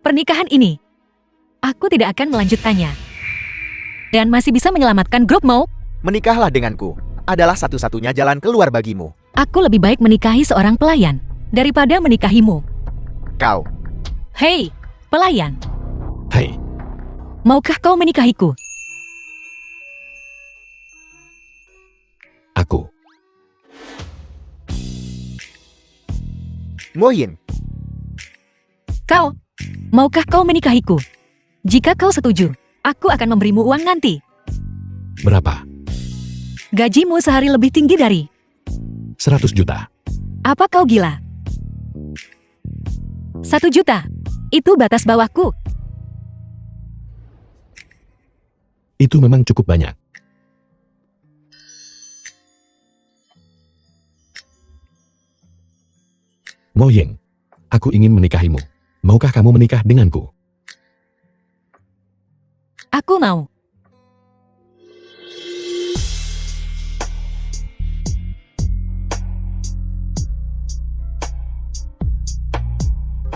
Pernikahan ini, aku tidak akan melanjutkannya. Dan masih bisa menyelamatkan grup Mo. Menikahlah denganku. Adalah satu-satunya jalan keluar bagimu. Aku lebih baik menikahi seorang pelayan daripada menikahimu. Kau. Hei, pelayan. Hai, Maukah kau menikahiku? aku. Mo Yin. Kau, maukah kau menikahiku? Jika kau setuju, aku akan memberimu uang nanti. Berapa? Gajimu sehari lebih tinggi dari... 100 juta. Apa kau gila? 1 juta. Itu batas bawahku. Itu memang cukup banyak. Mo Ying, aku ingin menikahimu. Maukah kamu menikah denganku? Aku mau.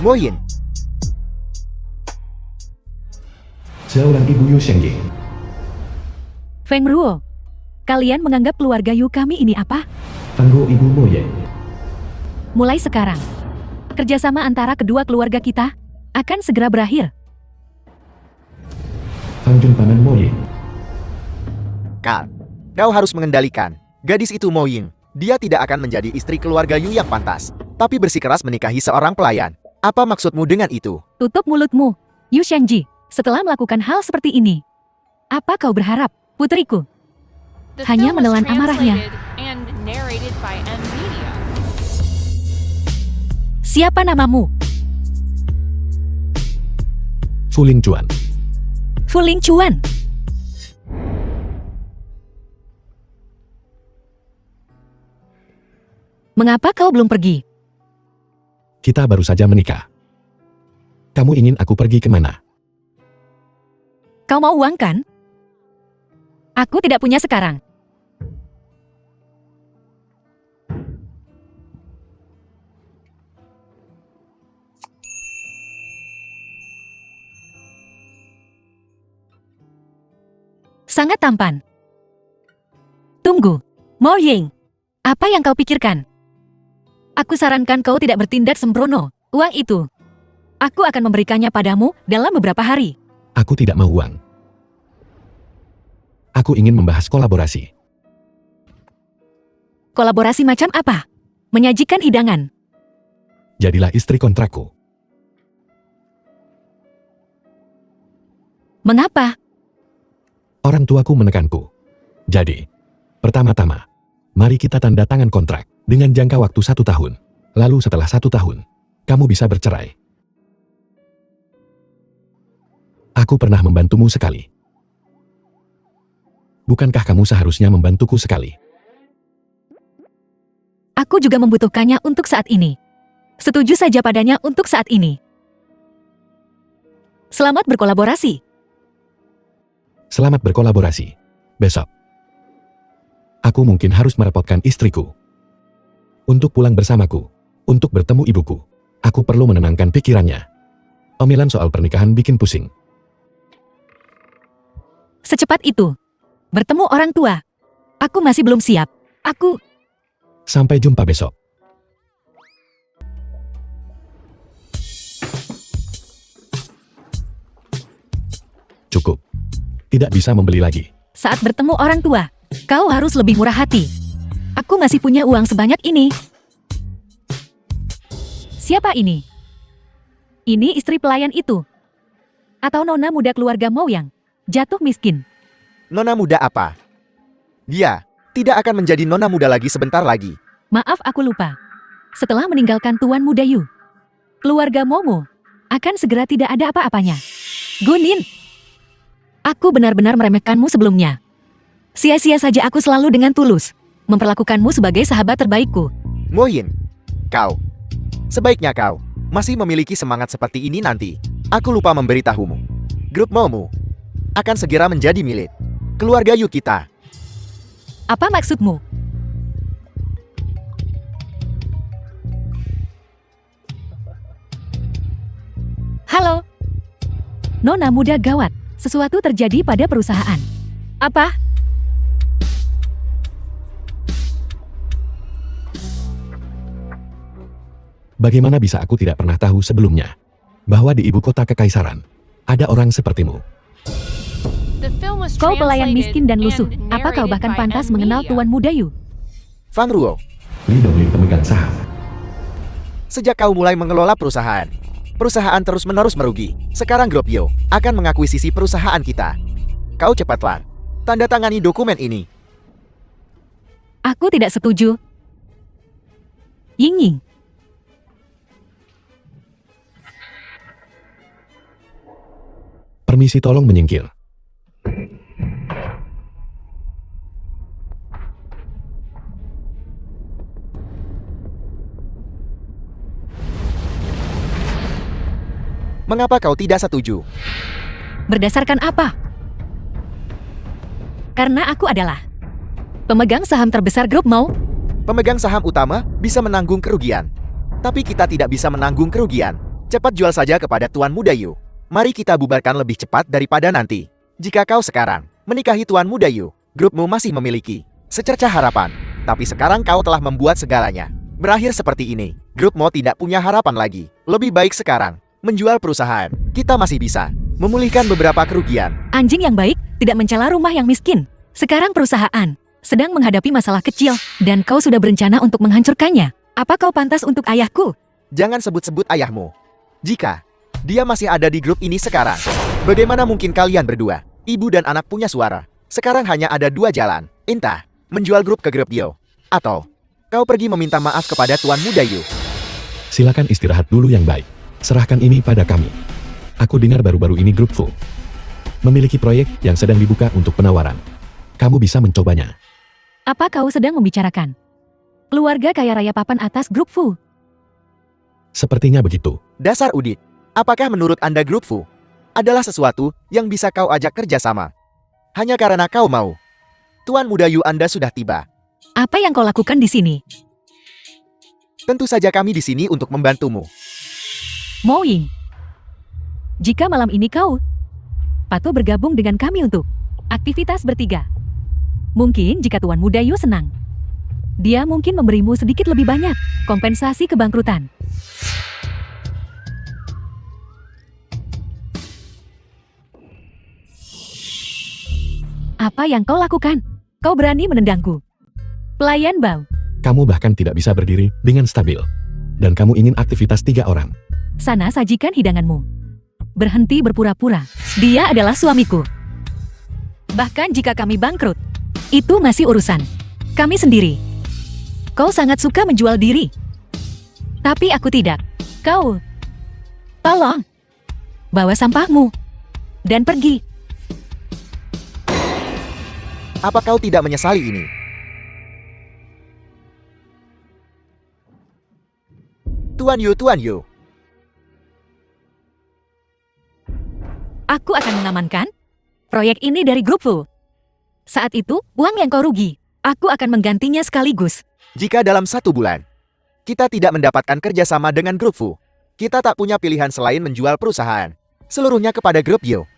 Mo Yin. Seorang ibu Yu Shengying. Feng Ruo, kalian menganggap keluarga Yu kami ini apa? Tangguh ibu Mo Ying. Mulai sekarang, kerjasama antara kedua keluarga kita akan segera berakhir. Fangjun paman Mo Ying. Kal. Kau harus mengendalikan. Gadis itu Mo Ying. Dia tidak akan menjadi istri keluarga Yu yang pantas. Tapi bersikeras menikahi seorang pelayan. Apa maksudmu dengan itu? Tutup mulutmu, Yu Shengji. Setelah melakukan hal seperti ini, apa kau berharap, putriku? Hanya menelan amarahnya. Siapa namamu? Fu Ling Chuan. Fu Ling Chuan. Mengapa kau belum pergi? Kita baru saja menikah. Kamu ingin aku pergi kemana? Kau mau uang kan? Aku tidak punya sekarang. Sangat tampan. Tunggu, Mo Ying. Apa yang kau pikirkan? Aku sarankan kau tidak bertindak sembrono. Uang itu, aku akan memberikannya padamu dalam beberapa hari. Aku tidak mau uang. Aku ingin membahas kolaborasi. Kolaborasi macam apa? Menyajikan hidangan. Jadilah istri kontrakku. Mengapa? Orang tuaku menekanku. Jadi, pertama-tama, mari kita tanda tangan kontrak dengan jangka waktu 1 tahun. Lalu setelah 1 tahun, kamu bisa bercerai. Aku pernah membantumu sekali. Bukankah kamu seharusnya membantuku sekali? Aku juga membutuhkannya untuk saat ini. Setuju saja padanya untuk saat ini. Selamat berkolaborasi. Selamat berkolaborasi. Besok, aku mungkin harus merepotkan istriku. Untuk pulang bersamaku, untuk bertemu ibuku. Aku perlu menenangkan pikirannya. Omelan soal pernikahan bikin pusing. Secepat itu. Bertemu orang tua. Aku masih belum siap. Aku... Sampai jumpa besok. Cukup. Tidak bisa membeli lagi. Saat bertemu orang tua, kau harus lebih murah hati. Aku masih punya uang sebanyak ini. Siapa ini? Ini istri pelayan itu. Atau nona muda keluarga Mo yang jatuh miskin. Nona muda apa? Dia tidak akan menjadi nona muda lagi sebentar lagi. Maaf aku lupa. Setelah meninggalkan Tuan Muda Yu, keluarga Momo akan segera tidak ada apa-apanya. Gunin, aku benar-benar meremehkanmu sebelumnya. Sia-sia saja aku selalu dengan tulus memperlakukanmu sebagai sahabat terbaikku. Mo Yin. Kau. Sebaiknya kau masih memiliki semangat seperti ini nanti. Aku lupa memberitahumu. Grup Momo akan segera menjadi milik keluarga Yu kita. Apa maksudmu? Halo, Nona muda gawat, sesuatu terjadi pada perusahaan. Apa? Bagaimana bisa aku tidak pernah tahu sebelumnya bahwa di ibu kota kekaisaran ada orang sepertimu? Kau pelayan miskin dan lusuh. Apa kau bahkan pantas mengenal Tuan Muda Yu? Fan Ruo, Lindong pemegang saham. sejak kau mulai mengelola perusahaan, perusahaan terus-menerus merugi. Sekarang Grup Yo akan mengakuisisi perusahaan kita. Kau cepatlah, tanda tangani dokumen ini. Aku tidak setuju. Ying Ying. Permisi, tolong menyingkir. Mengapa kau tidak setuju? Berdasarkan apa? Karena aku adalah pemegang saham terbesar grup Mau. Pemegang saham utama bisa menanggung kerugian. Tapi kita tidak bisa menanggung kerugian. Cepat jual saja kepada Tuan Muda Yu. Mari kita bubarkan lebih cepat daripada nanti. Jika kau sekarang menikahi Tuan Muda Yu, grupmu masih memiliki secercah harapan. Tapi sekarang kau telah membuat segalanya berakhir seperti ini. Grup Mo tidak punya harapan lagi. Lebih baik sekarang menjual perusahaan. Kita masih bisa memulihkan beberapa kerugian. Anjing yang baik tidak mencela rumah yang miskin. Sekarang perusahaan sedang menghadapi masalah kecil dan kau sudah berencana untuk menghancurkannya. Apa kau pantas untuk ayahku? Jangan sebut-sebut ayahmu. Jika dia masih ada di grup ini sekarang, bagaimana mungkin kalian berdua, ibu dan anak, punya suara? Sekarang hanya ada dua jalan. Entah menjual grup ke grup Yo, atau kau pergi meminta maaf kepada Tuan Muda Yu. Silakan istirahat dulu yang baik. Serahkan ini pada kami. Aku dengar baru-baru ini Grup Fu memiliki proyek yang sedang dibuka untuk penawaran. Kamu bisa mencobanya. Apa kau sedang membicarakan keluarga kaya raya papan atas grup Fu? Sepertinya begitu. Dasar Udit, apakah menurut Anda grup Fu adalah sesuatu yang bisa kau ajak kerjasama? Hanya karena kau mau? Tuan Muda Yu Anda sudah tiba. Apa yang kau lakukan di sini? Tentu saja kami di sini untuk membantumu. Mo Ying, jika malam ini kau patut bergabung dengan kami untuk aktivitas bertiga. Mungkin jika Tuan Muda Yu senang, dia mungkin memberimu sedikit lebih banyak kompensasi kebangkrutan. Apa yang kau lakukan? Kau berani menendangku. Pelayan Bau. Kamu bahkan tidak bisa berdiri dengan stabil. Dan kamu ingin aktivitas 3 orang. Sana sajikan hidanganmu. Berhenti berpura-pura. Dia adalah suamiku. Bahkan jika kami bangkrut, itu masih urusan kami sendiri. Kau sangat suka menjual diri. Tapi aku tidak. Kau, tolong, bawa sampahmu dan pergi. Apa kau tidak menyesali ini? Tuan Yu. Aku akan mengamankan proyek ini dari grup Fu. Saat itu, uang yang kau rugi, aku akan menggantinya sekaligus. Jika dalam 1 bulan kita tidak mendapatkan kerjasama dengan grup Fu, kita tak punya pilihan selain menjual perusahaan seluruhnya kepada grup Yo.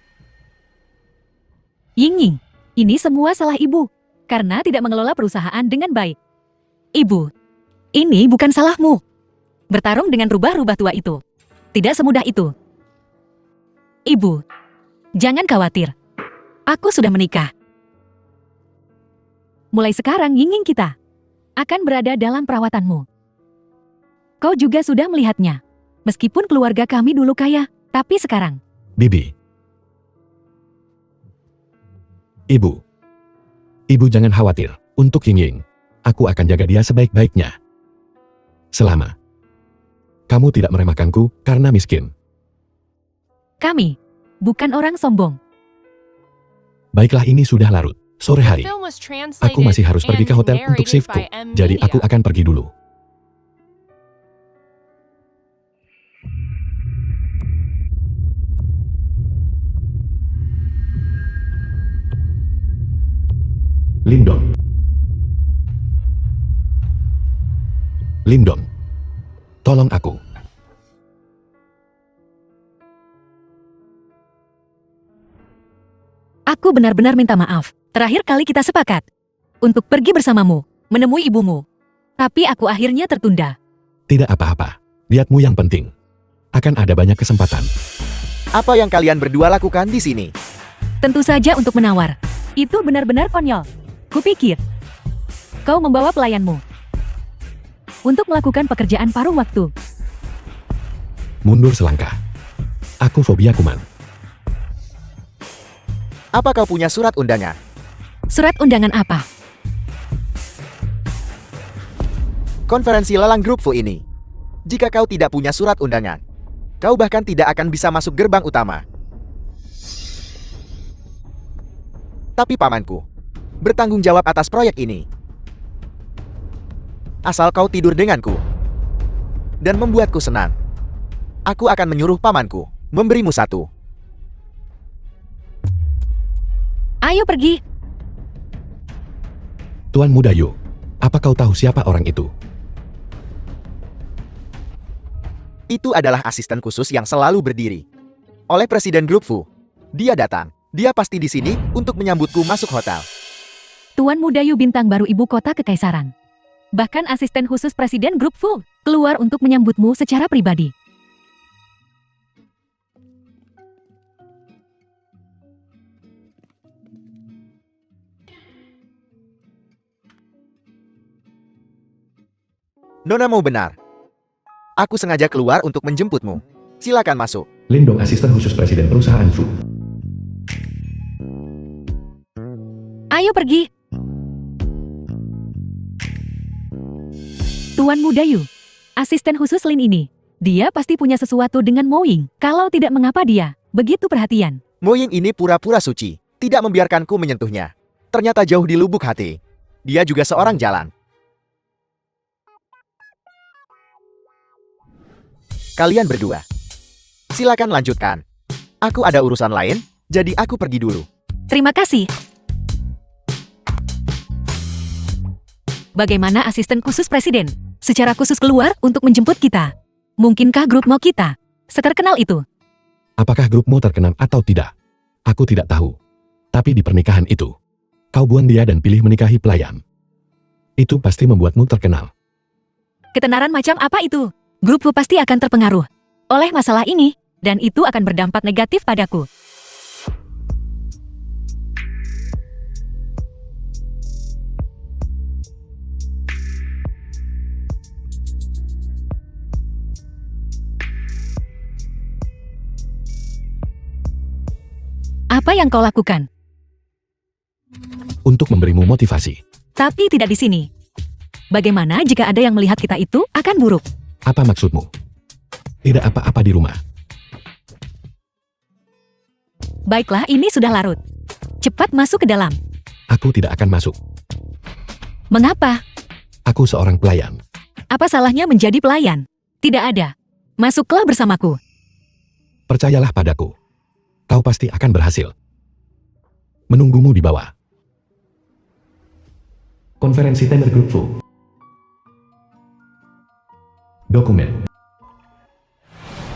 Ying Ying, ini semua salah ibu, karena tidak mengelola perusahaan dengan baik. Ibu, ini bukan salahmu. Bertarung dengan rubah-rubah tua itu tidak semudah itu. Ibu, jangan khawatir. Aku sudah menikah. Mulai sekarang Ying Ying kita akan berada dalam perawatanmu. Kau juga sudah melihatnya. Meskipun keluarga kami dulu kaya, tapi sekarang. Bibi. Ibu jangan khawatir. Untuk Ying Ying, aku akan jaga dia sebaik-baiknya. Selama kamu tidak meremehkanku karena miskin. Kami bukan orang sombong. Baiklah, ini sudah larut. Sore hari. Aku masih harus pergi ke hotel untuk shiftku. Jadi aku akan pergi dulu. Lindong. Tolong aku. Aku benar-benar minta maaf. Terakhir kali kita sepakat untuk pergi bersamamu, menemui ibumu. Tapi aku akhirnya tertunda. Tidak apa-apa. Lihatmu yang penting. Akan ada banyak kesempatan. Apa yang kalian berdua lakukan di sini? Tentu saja untuk menawar. Itu benar-benar konyol. Kupikir kau membawa pelayanmu untuk melakukan pekerjaan paruh waktu. Mundur selangkah. Aku fobia kuman. Apa kau punya surat undangan? Surat undangan apa? Konferensi lelang grup Fu ini. Jika kau tidak punya surat undangan, kau bahkan tidak akan bisa masuk gerbang utama. Tapi pamanku bertanggung jawab atas proyek ini. Asal kau tidur denganku dan membuatku senang, aku akan menyuruh pamanku memberimu satu. Ayo pergi. Tuan Muda Yu, apa kau tahu siapa orang itu? Itu adalah asisten khusus yang selalu berdiri oleh Presiden Grup Fu. Dia datang. Dia pasti di sini untuk menyambutku masuk hotel. Tuan Muda Yu bintang baru ibu kota kekaisaran. Bahkan asisten khusus Presiden Grup Fu keluar untuk menyambutmu secara pribadi. Nona mau benar. Aku sengaja keluar untuk menjemputmu. Silakan masuk. Lindong, asisten khusus presiden perusahaan Fu. Ayo pergi. Tuan Muda Yu, asisten khusus Lin ini. Dia pasti punya sesuatu dengan Mo Ying. Kalau tidak, mengapa dia begitu perhatian? Mo Ying ini pura-pura suci, tidak membiarkanku menyentuhnya. Ternyata jauh di lubuk hati, dia juga seorang jalan. Kalian berdua, silakan lanjutkan. Aku ada urusan lain, jadi aku pergi dulu. Terima kasih. Bagaimana asisten khusus presiden secara khusus keluar untuk menjemput kita? Mungkinkah grup Mo kita seterkenal itu? Apakah grupmu terkenal atau tidak? Aku tidak tahu. Tapi di pernikahan itu, kau buang dia dan pilih menikahi pelayan. Itu pasti membuatmu terkenal. Ketenaran macam apa itu? Grupku pasti akan terpengaruh oleh masalah ini, dan itu akan berdampak negatif padaku. Apa yang kau lakukan? Untuk memberimu motivasi. Tapi tidak di sini. Bagaimana jika ada yang melihat kita itu akan buruk? Apa maksudmu? Tidak apa-apa di rumah. Baiklah, ini sudah larut. Cepat masuk ke dalam. Aku tidak akan masuk. Mengapa? Aku seorang pelayan. Apa salahnya menjadi pelayan? Tidak ada. Masuklah bersamaku. Percayalah padaku. Kau pasti akan berhasil. Menunggumu di bawah. Konferensi tender Grup Fu. Dokumen.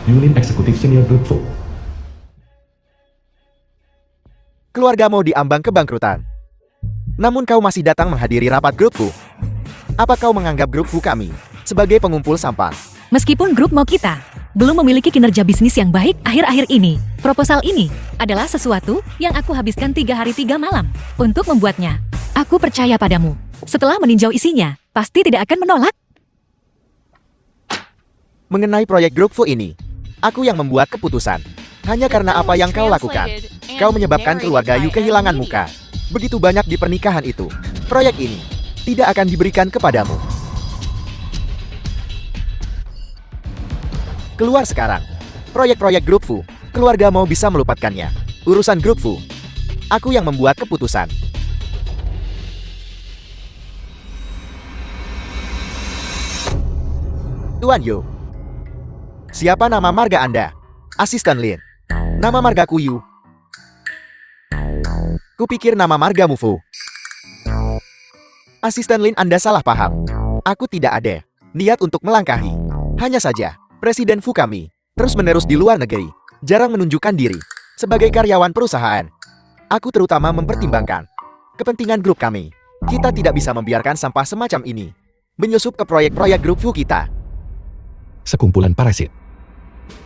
Yulin Eksekutif Senior Grup Fu. Keluargamu diambang kebangkrutan. Namun kau masih datang menghadiri rapat Grup Fu. Apa kau menganggap Grup Fu kami sebagai pengumpul sampah? Meskipun grup Mo kita belum memiliki kinerja bisnis yang baik akhir-akhir ini, proposal ini adalah sesuatu yang aku habiskan 3 hari 3 malam untuk membuatnya. Aku percaya padamu. Setelah meninjau isinya, pasti tidak akan menolak. Mengenai proyek Grup Fu ini, aku yang membuat keputusan. Hanya karena apa yang kau lakukan. Kau menyebabkan keluarga Yu kehilangan muka. Begitu banyak di pernikahan itu. Proyek ini tidak akan diberikan kepadamu. Keluar sekarang. Proyek-proyek Grup Fu, keluarga mau bisa melupakannya. Urusan Grup Fu, aku yang membuat keputusan. Tuan Yu, siapa nama marga Anda? Asisten Lin. Nama margaku Yu. Kupikir nama margamu Fu. Asisten Lin, Anda salah paham. Aku tidak ada niat untuk melangkahi. Hanya saja, Presiden Fu kami terus-menerus di luar negeri, jarang menunjukkan diri sebagai karyawan perusahaan. Aku terutama mempertimbangkan kepentingan grup kami. Kita tidak bisa membiarkan sampah semacam ini menyusup ke proyek-proyek grup Fu kita. Sekumpulan parasit.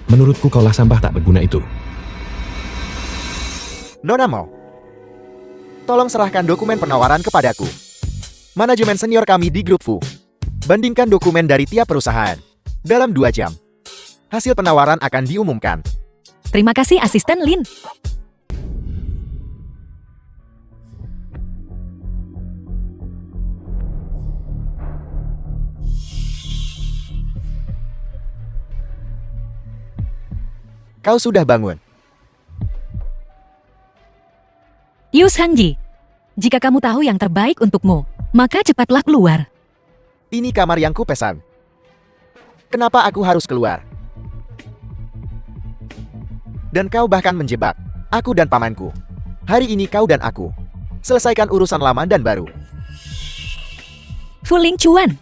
Menurutku kaulah sampah tak berguna itu. Nona Mo, tolong serahkan dokumen penawaran kepadaku. Manajemen senior kami di grup Fu. Bandingkan dokumen dari tiap perusahaan. Dalam 2 jam, hasil penawaran akan diumumkan. Terima kasih Asisten Lin. Kau sudah bangun. Yu Shangji, jika kamu tahu yang terbaik untukmu, maka cepatlah keluar. Ini kamar yang kupesan. Kenapa aku harus keluar? Dan kau bahkan menjebak aku dan pamanku. Hari ini kau dan aku selesaikan urusan lama dan baru. Fu Lingchuan,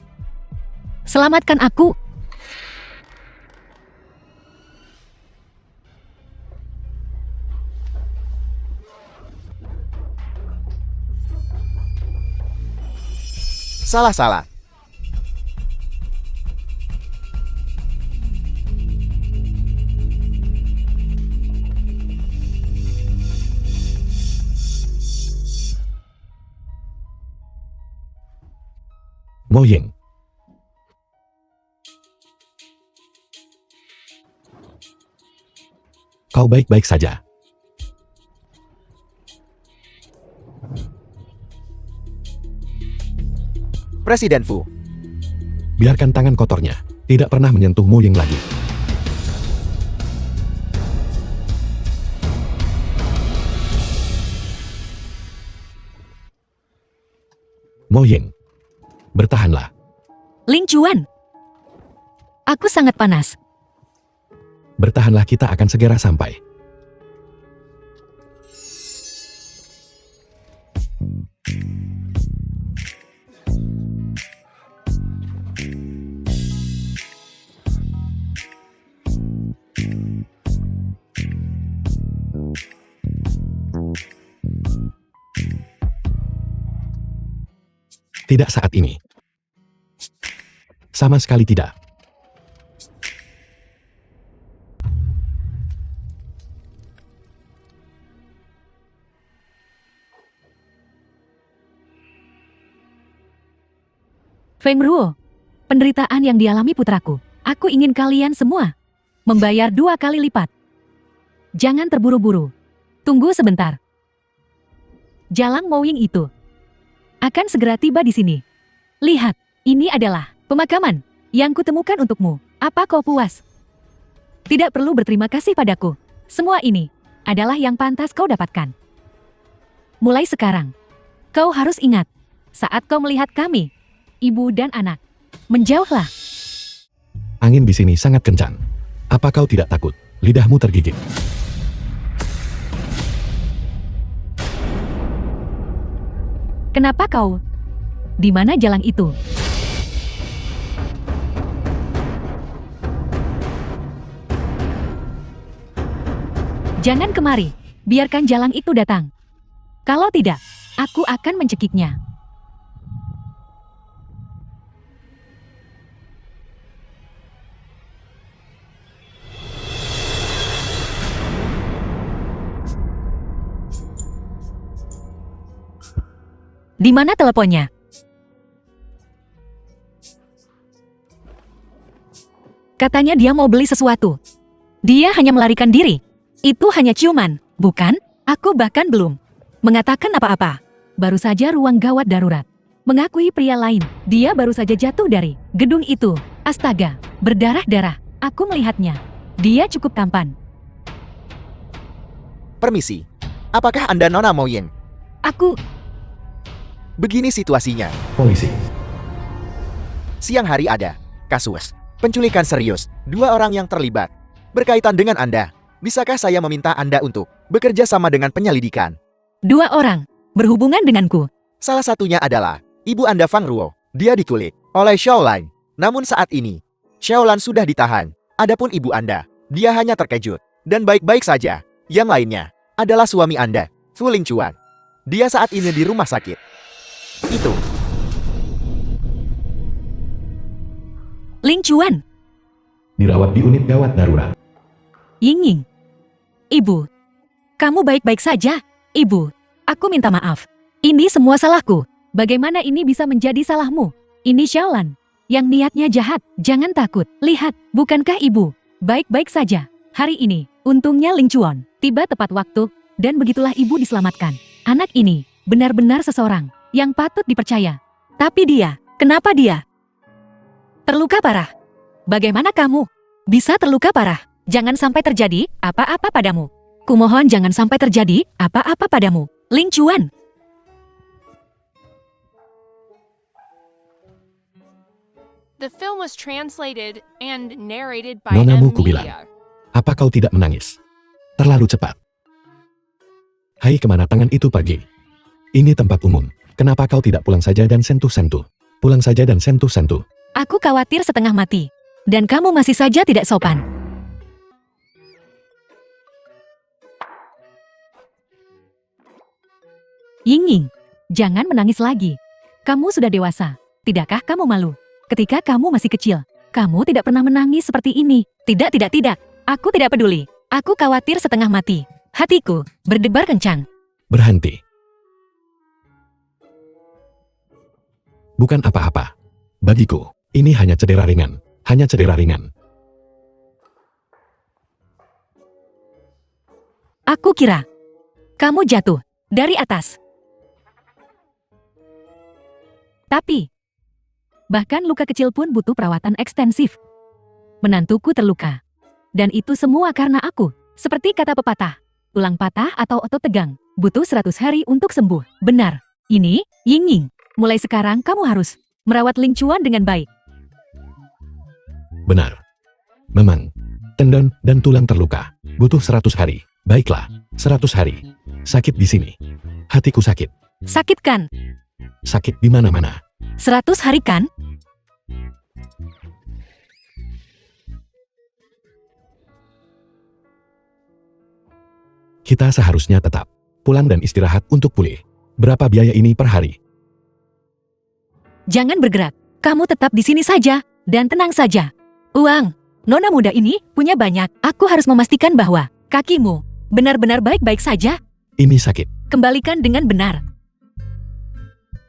selamatkan aku. Salah-salah. Mo Ying. Kau baik-baik saja. Presiden Fu, Biarkan tangan kotornya tidak pernah menyentuh Mo Ying lagi. Mo Ying, bertahanlah. Lingchuan, aku sangat panas. Bertahanlah, kita akan segera sampai. Tidak saat ini. Sama sekali tidak. Feng Ruo, penderitaan yang dialami putraku. Aku ingin kalian semua membayar 2 kali lipat. Jangan terburu-buru. Tunggu sebentar. Jalang Mowing itu akan segera tiba di sini. Lihat, ini adalah pemakaman yang kutemukan untukmu. Apa kau puas? Tidak perlu berterima kasih padaku. Semua ini adalah yang pantas kau dapatkan. Mulai sekarang, kau harus ingat, saat kau melihat kami, ibu dan anak, menjauhlah. Angin di sini sangat kencang. Apa kau tidak takut? Lidahmu tergigit. Kenapa kau? Di mana jalang itu? Jangan kemari. Biarkan jalang itu datang. Kalau tidak, aku akan mencekiknya. Di mana teleponnya? Katanya dia mau beli sesuatu. Dia hanya melarikan diri. Itu hanya ciuman, bukan? Aku bahkan belum mengatakan apa-apa. Baru saja ruang gawat darurat. Mengakui pria lain. Dia baru saja jatuh dari gedung itu. Astaga, berdarah-darah. Aku melihatnya. Dia cukup tampan. Permisi. Apakah Anda Nona Mo Ying? Aku... Begini situasinya. Polisi. Siang hari ada kasus penculikan serius. 2 orang yang terlibat berkaitan dengan Anda. Bisakah saya meminta Anda untuk bekerja sama dengan penyelidikan? 2 orang berhubungan denganku. Salah satunya adalah ibu Anda Fang Ruo. Dia diculik oleh Xiaolan. Namun saat ini, Xiaolan sudah ditahan. Adapun ibu Anda, dia hanya terkejut dan baik-baik saja. Yang lainnya adalah suami Anda, Su Lingchuan. Dia saat ini di rumah sakit. Itu. Lingchuan, Dirawat di unit gawat darurat. Yingying. Ibu, kamu baik-baik saja? Ibu, aku minta maaf. Ini semua salahku. Bagaimana ini bisa menjadi salahmu? Ini Xiaolan, yang niatnya jahat. Jangan takut. Lihat, bukankah ibu baik-baik saja? Hari ini, untungnya Lingchuan tiba tepat waktu, dan begitulah ibu diselamatkan. Anak ini benar-benar seseorang yang patut dipercaya. Tapi dia, kenapa dia terluka parah? Bagaimana kamu bisa terluka parah? Jangan sampai terjadi apa-apa padamu. Kumohon jangan sampai terjadi apa-apa padamu. Lingchuan. The film was translated and narrated by Nonamu M. kubilang. Media. Apa kau tidak menangis? Terlalu cepat. Hai, kemana tangan itu pergi? Ini tempat umum. Kenapa kau tidak pulang saja dan sentuh-sentuh? Pulang saja dan sentuh-sentuh. Aku khawatir setengah mati. Dan kamu masih saja tidak sopan. Yingying, jangan menangis lagi. Kamu sudah dewasa. Tidakkah kamu malu? Ketika kamu masih kecil, kamu tidak pernah menangis seperti ini. Tidak. Aku tidak peduli. Aku khawatir setengah mati. Hatiku berdebar kencang. Berhenti. Bukan apa-apa. Bagiku, ini hanya cedera ringan. Hanya cedera ringan. Aku kira kamu jatuh dari atas. Tapi, bahkan luka kecil pun butuh perawatan ekstensif. Menantuku terluka. Dan itu semua karena aku. Seperti kata pepatah, tulang patah atau otot tegang, butuh 100 hari untuk sembuh. Benar. Ini, Yingying, mulai sekarang kamu harus merawat Lingchuan dengan baik. Benar. Memang, tendon dan tulang terluka. Butuh 100 hari. Baiklah, 100 hari. Sakit di sini. Hatiku sakit. Sakit kan? Sakit di mana-mana. 100 hari kan? Kita seharusnya tetap pulang dan istirahat untuk pulih. Berapa biaya ini per hari? Jangan bergerak. Kamu tetap di sini saja dan tenang saja. Uang, nona muda ini punya banyak. Aku harus memastikan bahwa kakimu benar-benar baik-baik saja. Ini sakit. Kembalikan dengan benar.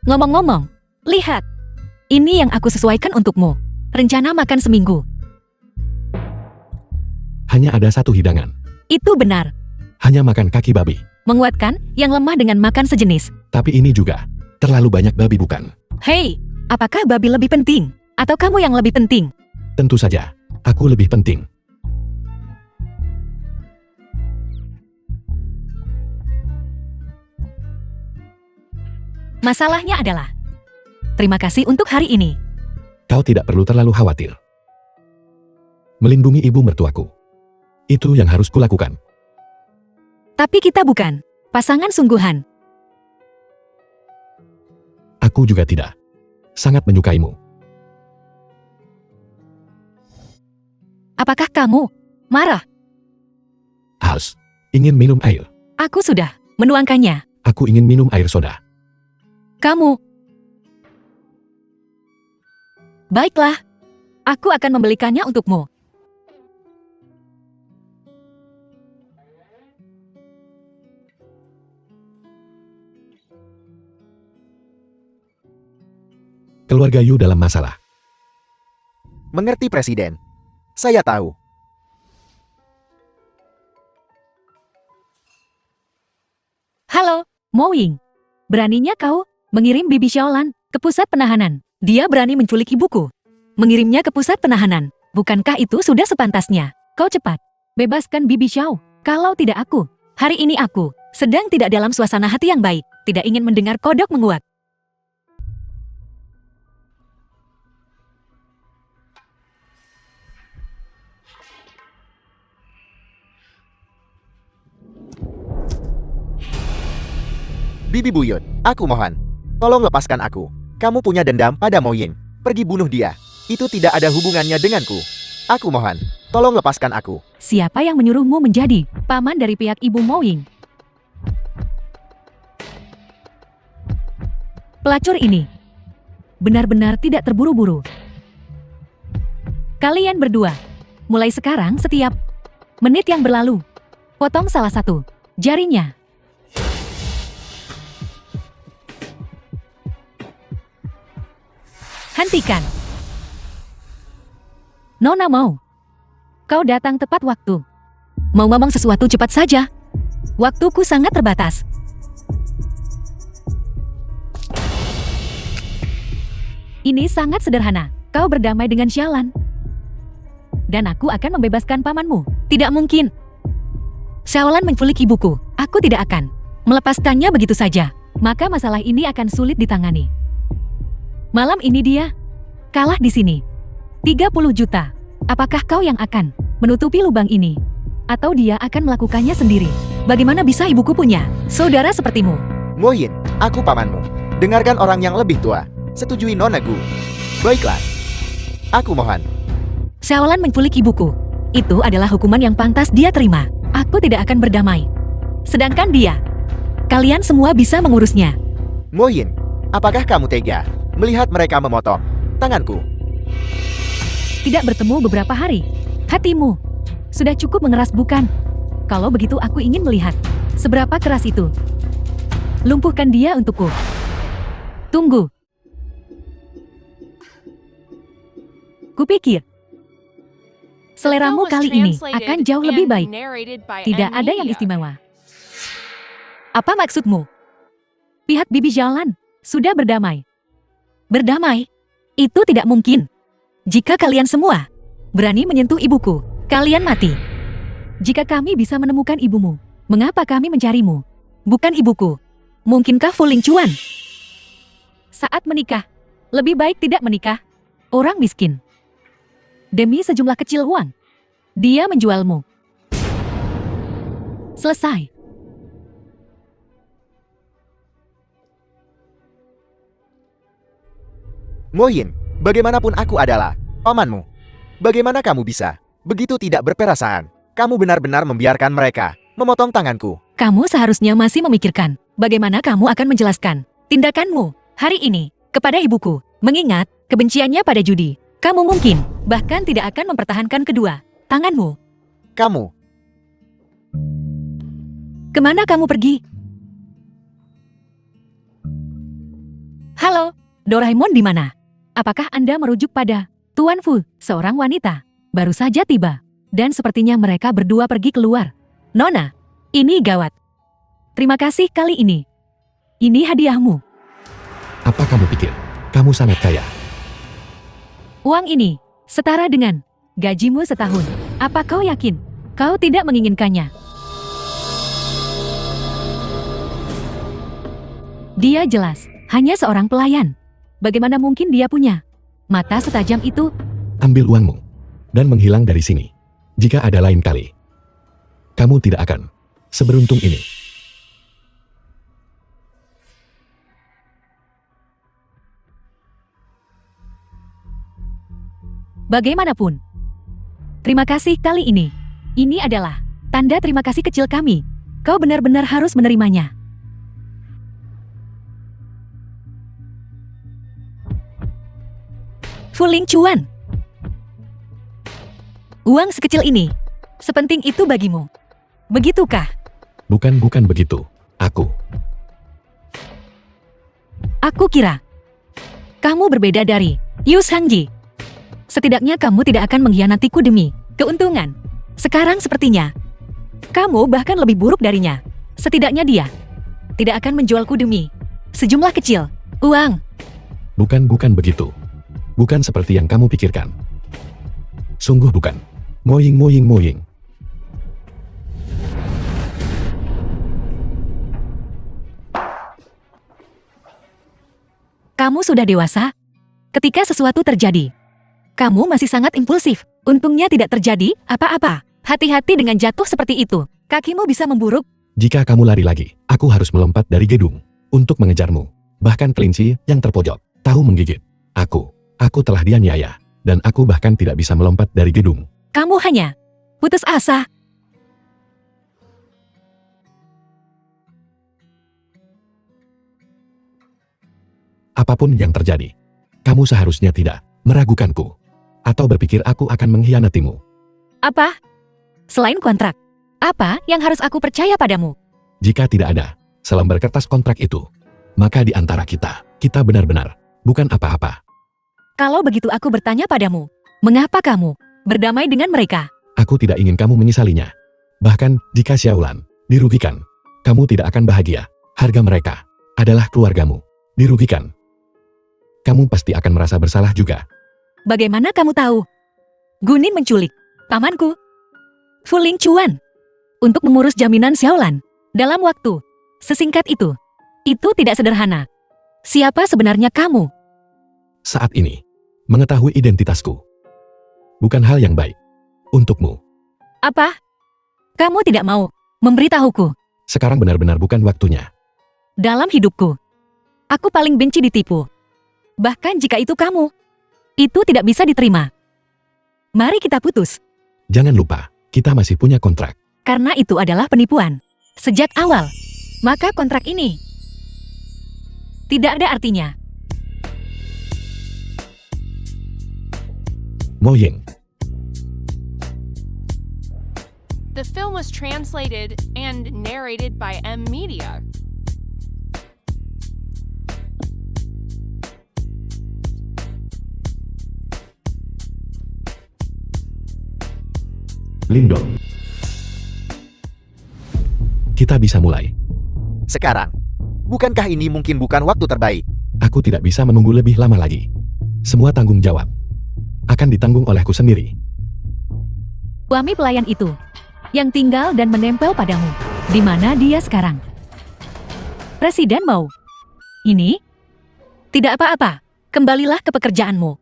Ngomong-ngomong, lihat. Ini yang aku sesuaikan untukmu. Rencana makan seminggu. Hanya ada satu hidangan. Itu benar. Hanya makan kaki babi. Menguatkan yang lemah dengan makan sejenis. Tapi ini juga terlalu banyak babi, bukan? Hei, apakah babi lebih penting? Atau kamu yang lebih penting? Tentu saja, aku lebih penting. Masalahnya adalah, terima kasih untuk hari ini. Kau tidak perlu terlalu khawatir. Melindungi ibu mertuaku. Itu yang harus kulakukan. Tapi kita bukan pasangan sungguhan. Aku juga tidak. Sangat menyukaimu. Apakah kamu marah? Haus. Ingin minum air. Aku sudah menuangkannya. Aku ingin minum air soda. Kamu. Baiklah. Aku akan membelikannya untukmu. Keluarga Yu dalam masalah. Mengerti, Presiden. Saya tahu. Halo, Mo Ying. Beraninya kau mengirim Bibi Xiaolan ke pusat penahanan. Dia berani menculik ibuku. Mengirimnya ke pusat penahanan. Bukankah itu sudah sepantasnya? Kau cepat. Bebaskan Bibi Xiao. Kalau tidak aku. Hari ini aku sedang tidak dalam suasana hati yang baik. Tidak ingin mendengar kodok menguat. Bibi Buyut, aku mohon. Tolong lepaskan aku. Kamu punya dendam pada Mo Ying. Pergi bunuh dia. Itu tidak ada hubungannya denganku. Aku mohon. Tolong lepaskan aku. Siapa yang menyuruhmu menjadi paman dari pihak Ibu Mo Ying? Pelacur ini benar-benar tidak terburu-buru. Kalian berdua, mulai sekarang setiap menit yang berlalu, potong salah satu jarinya. Hentikan. Nona mau. Kau datang tepat waktu. Mau ngomong sesuatu cepat saja. Waktuku sangat terbatas. Ini sangat sederhana. Kau berdamai dengan Xiaolan. Dan aku akan membebaskan pamanmu. Tidak mungkin. Xiaolan menculik ibuku. Aku tidak akan melepaskannya begitu saja. Maka masalah ini akan sulit ditangani. Malam ini dia kalah di sini. 30 juta. Apakah kau yang akan menutupi lubang ini? Atau dia akan melakukannya sendiri? Bagaimana bisa ibuku punya saudara sepertimu? Mo Yin, aku pamanmu. Dengarkan orang yang lebih tua. Setujui Nona Gu. Baiklah. Aku mohon. Xiaolan menculik ibuku. Itu adalah hukuman yang pantas dia terima. Aku tidak akan berdamai. Sedangkan dia, kalian semua bisa mengurusnya. Mo Yin, apakah kamu tega melihat mereka memotong tanganku? Tidak bertemu beberapa hari. Hatimu sudah cukup mengeras, bukan? Kalau begitu aku ingin melihat seberapa keras itu. Lumpuhkan dia untukku. Tunggu. Kupikir seleramu kali ini akan jauh lebih baik. Tidak ada yang istimewa. Apa maksudmu? Pihak Bibi Xiaolan sudah berdamai. Berdamai? Itu tidak mungkin. Jika kalian semua berani menyentuh ibuku, kalian mati. Jika kami bisa menemukan ibumu, mengapa kami mencarimu? Bukan ibuku. Mungkinkah Fu Lingchuan? Saat menikah, lebih baik tidak menikah. Orang miskin. Demi sejumlah kecil uang, dia menjualmu. Selesai. Mo Yin, bagaimanapun aku adalah pamanmu. Bagaimana kamu bisa begitu tidak berperasaan? Kamu benar-benar membiarkan mereka memotong tanganku. Kamu seharusnya masih memikirkan bagaimana kamu akan menjelaskan tindakanmu hari ini kepada ibuku, mengingat kebenciannya pada judi. Kamu mungkin bahkan tidak akan mempertahankan kedua tanganmu. Kamu, Kemana kamu pergi? Halo, Doraemon di mana? Apakah Anda merujuk pada Tuan Fu, seorang wanita? Baru saja tiba. Dan sepertinya mereka berdua pergi keluar. Nona, ini gawat. Terima kasih kali ini. Ini hadiahmu. Apa kamu pikir? Kamu sangat kaya. Uang ini setara dengan gajimu setahun. Apa kau yakin kau tidak menginginkannya? Dia jelas hanya seorang pelayan. Bagaimana mungkin dia punya mata setajam itu? Ambil uangmu dan menghilang dari sini. Jika ada lain kali, kamu tidak akan seberuntung ini. Bagaimanapun, terima kasih kali ini. Ini adalah tanda terima kasih kecil kami. Kau benar-benar harus menerimanya. Fu Lingchuan. Uang sekecil ini, sepenting itu bagimu. Begitukah? Bukan begitu. Aku kira kamu berbeda dari Yu Shangji. Setidaknya kamu tidak akan mengkhianatiku demi keuntungan. Sekarang sepertinya kamu bahkan lebih buruk darinya. Setidaknya dia tidak akan menjualku demi sejumlah kecil uang. Bukan begitu. Bukan seperti yang kamu pikirkan. Sungguh bukan. Moying. Kamu sudah dewasa. Ketika sesuatu terjadi, kamu masih sangat impulsif. Untungnya tidak terjadi apa-apa. Hati-hati dengan jatuh seperti itu. Kakimu bisa memburuk. Jika kamu lari lagi, aku harus melompat dari gedung untuk mengejarmu. Bahkan kelinci yang terpojok tahu menggigit. Aku telah dianiaya dan aku bahkan tidak bisa melompat dari gedung. Kamu hanya putus asa. Apapun yang terjadi, kamu seharusnya tidak meragukanku atau berpikir aku akan mengkhianatimu. Apa? Selain kontrak, apa yang harus aku percaya padamu? Jika tidak ada selembar kertas kontrak itu, maka di antara kita benar-benar bukan apa-apa. Kalau begitu aku bertanya padamu, mengapa kamu berdamai dengan mereka? Aku tidak ingin kamu menyesalinya. Bahkan jika Xiaolan dirugikan, kamu tidak akan bahagia. Harga mereka adalah keluargamu. Dirugikan, kamu pasti akan merasa bersalah juga. Bagaimana kamu tahu? Gunin menculik pamanku, Fu Lingchuan, untuk mengurus jaminan Xiaolan dalam waktu sesingkat itu. Itu tidak sederhana. Siapa sebenarnya kamu? Saat ini, mengetahui identitasku bukan hal yang baik untukmu. Apa? Kamu tidak mau memberitahuku? Sekarang benar-benar bukan waktunya. Dalam hidupku, aku paling benci ditipu. Bahkan jika itu kamu, itu tidak bisa diterima. Mari kita putus, Jangan lupa, kita masih punya kontrak. karena itu adalah penipuan. Sejak awal, maka kontrak ini tidak ada artinya. Mo Ying, The film was translated and narrated by M Media. Lindong. Kita bisa mulai. Sekarang, bukankah ini mungkin bukan waktu terbaik? Aku tidak bisa menunggu lebih lama lagi. Semua tanggung jawab akan ditanggung olehku sendiri. Suami pelayan itu yang tinggal dan menempel padamu. Di mana dia sekarang? Presiden mau. Ini? Tidak apa-apa. Kembalilah ke pekerjaanmu.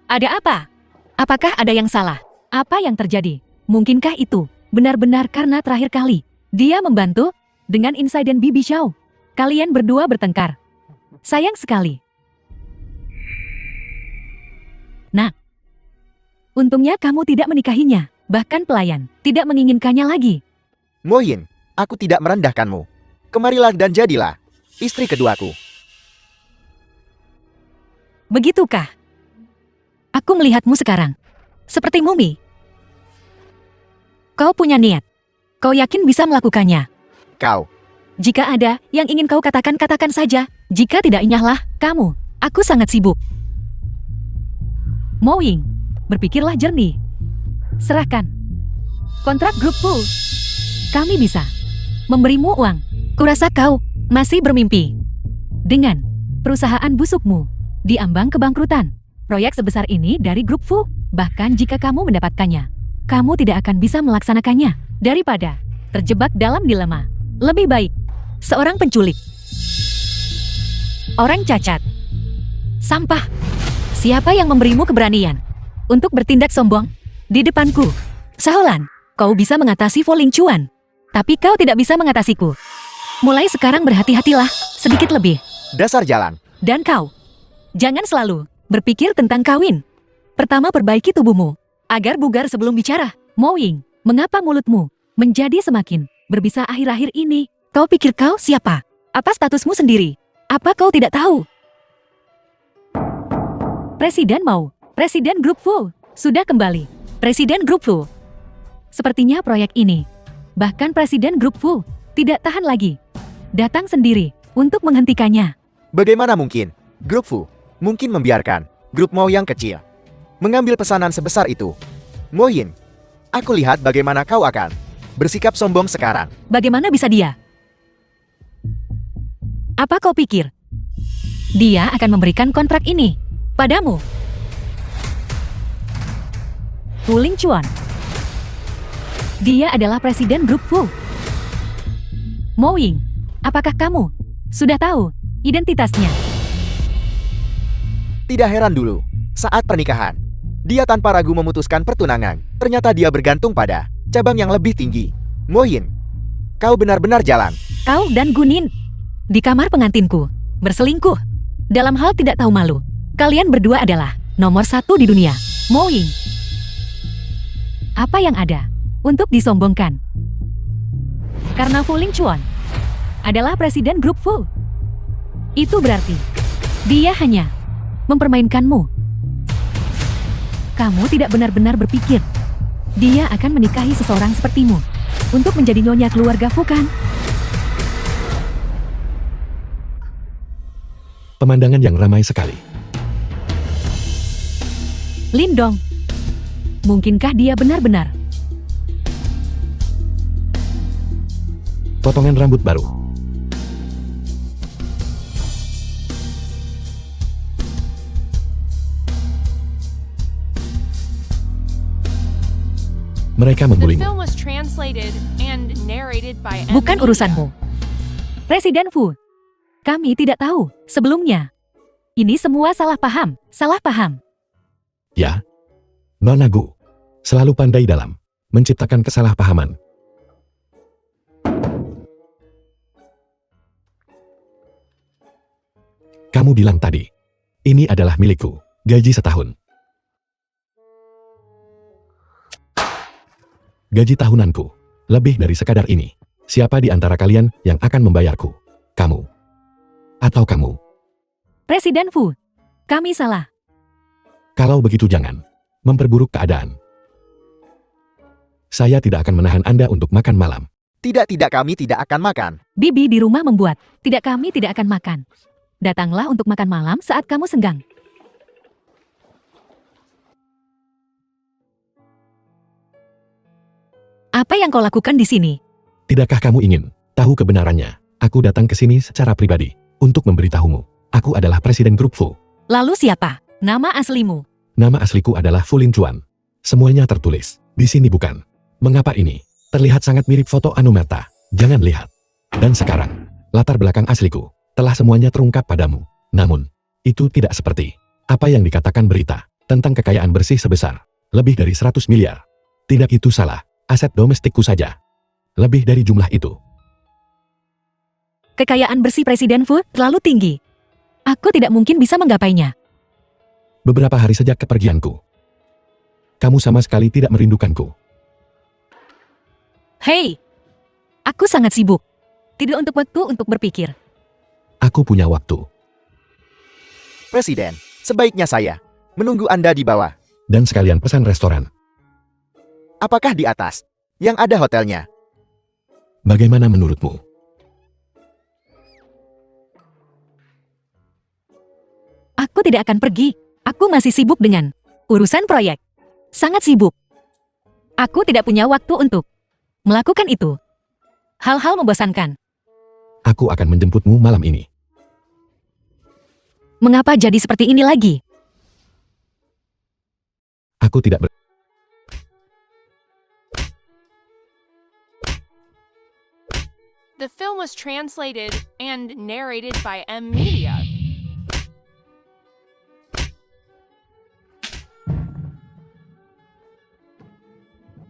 Ada apa? Apakah ada yang salah? Apa yang terjadi? Mungkinkah itu benar-benar karena terakhir kali dia membantu dengan insiden Bibi Xiao? Kalian berdua bertengkar. Sayang sekali. Nah, untungnya kamu tidak menikahinya. Bahkan pelayan tidak menginginkannya lagi. Mo Yin, aku tidak merendahkanmu. Kemarilah dan jadilah istri keduaku. Begitukah? Aku melihatmu sekarang seperti mumi. Kau punya niat. Kau yakin bisa melakukannya? Kau, Jika ada yang ingin kau katakan, katakan saja. Jika tidak, inyahlah kamu. Aku sangat sibuk. Mo Ying, berpikirlah jernih. Serahkan kontrak grup full. Kami bisa memberimu uang. Kurasa kau masih bermimpi. Dengan perusahaan busukmu diambang kebangkrutan. Proyek sebesar ini dari grup full. Bahkan jika kamu mendapatkannya, kamu tidak akan bisa melaksanakannya. Daripada terjebak dalam dilema, lebih baik seorang penculik, orang cacat, sampah. Siapa yang memberimu keberanian untuk bertindak sombong di depanku? Xiaolan, kau bisa mengatasi Fu Lingchuan, tapi kau tidak bisa mengatasiku. Mulai sekarang berhati-hatilah sedikit lebih. dasar jalan. Dan kau, jangan selalu berpikir tentang kawin. Pertama perbaiki tubuhmu agar bugar sebelum bicara. Mo Ying, mengapa mulutmu menjadi semakin berbisa akhir-akhir ini? Kau pikir kau siapa? Apa statusmu sendiri? Apa kau tidak tahu? Presiden mau. Presiden Grup Fu sudah kembali. Presiden Grup Fu. Sepertinya proyek ini, bahkan Presiden Grup Fu tidak tahan lagi. Datang sendiri untuk menghentikannya. Bagaimana mungkin? Grup Fu mungkin membiarkan grup Mo yang kecil mengambil pesanan sebesar itu. Mo Yin, aku lihat bagaimana kau akan bersikap sombong sekarang. Bagaimana bisa dia? Apa kau pikir dia akan memberikan kontrak ini padamu? Fu Lingchuan. Dia adalah presiden grup Fu. Mo Ying, apakah kamu sudah tahu identitasnya? Tidak heran dulu, saat pernikahan, dia tanpa ragu memutuskan pertunangan. Ternyata dia bergantung pada cabang yang lebih tinggi. Mo Yin, kau benar-benar jalan. Kau dan Gunin di kamar pengantinku berselingkuh. Dalam hal tidak tahu malu, kalian berdua adalah nomor 1 di dunia. Mo Ying, apa yang ada untuk disombongkan? Karena Fu Lingchuan adalah presiden grup Fu. Itu berarti dia hanya mempermainkanmu. Kamu tidak benar-benar berpikir dia akan menikahi seseorang sepertimu untuk menjadi nyonya keluarga Fu kan? Pemandangan yang ramai sekali. Lindong, mungkinkah dia benar-benar? Potongan rambut baru. Mereka The membulimu. film was translated and narrated by M. Bukan Media. urusanmu. Presiden Fu, kami tidak tahu sebelumnya. Ini semua salah paham, salah paham. Ya. Nona Gu. Selalu pandai dalam menciptakan kesalahpahaman. Kamu bilang tadi, ini adalah milikku, gaji setahun. Gaji tahunanku, lebih dari sekadar ini. Siapa di antara kalian yang akan membayarku? Kamu. Atau kamu? Presiden Fu, kami salah. Kalau begitu jangan memperburuk keadaan. Saya tidak akan menahan Anda untuk makan malam. Tidak, kami tidak akan makan. Bibi di rumah membuat, tidak kami tidak akan makan. Datanglah untuk makan malam saat kamu senggang. Apa yang kau lakukan di sini? Tidakkah kamu ingin tahu kebenarannya? Aku datang ke sini secara pribadi untuk memberitahumu. Aku adalah Presiden Grup Fu. Lalu siapa? Nama aslimu? Nama asliku adalah Fu Lingchuan. Semuanya tertulis di sini bukan? Mengapa ini terlihat sangat mirip foto Anumerta? Jangan lihat. Dan sekarang, latar belakang asliku telah semuanya terungkap padamu. Namun, itu tidak seperti apa yang dikatakan berita tentang kekayaan bersih sebesar lebih dari 100 miliar. Tidak, itu salah. Aset domestikku saja lebih dari jumlah itu. Kekayaan bersih Presiden Fu terlalu tinggi. Aku tidak mungkin bisa menggapainya. Beberapa hari sejak kepergianku, kamu sama sekali tidak merindukanku. Hei, aku sangat sibuk. Tidak untuk waktu untuk berpikir. Aku punya waktu. Presiden, sebaiknya saya menunggu Anda di bawah. Dan sekalian pesan restoran. Apakah di atas yang ada hotelnya? Bagaimana menurutmu? Aku tidak akan pergi. Aku masih sibuk dengan urusan proyek. Sangat sibuk. Aku tidak punya waktu untuk melakukan itu. Hal-hal membosankan. Aku akan menjemputmu malam ini. Mengapa jadi seperti ini lagi? Aku tidak The film was translated and narrated by M. Media.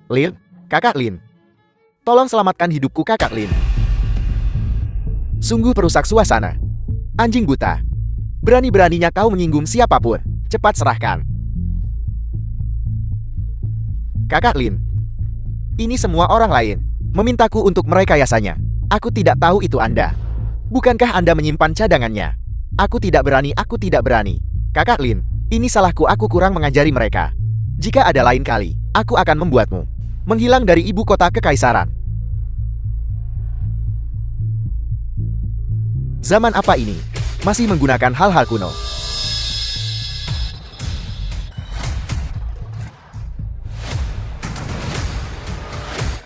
Lin, Kakak Lin. Tolong selamatkan hidupku, Kakak Lin. Sungguh perusak suasana. Anjing buta. Berani-beraninya kau menyinggung siapapun. Cepat serahkan. Kakak Lin. Ini semua orang lain memintaku untuk merekayasanya. Aku tidak tahu itu Anda. Bukankah Anda menyimpan cadangannya? Aku tidak berani. Kakak Lin, ini salahku, aku kurang mengajari mereka. Jika ada lain kali, aku akan membuatmu menghilang dari ibu kota kekaisaran. Zaman apa ini? Masih menggunakan hal-hal kuno.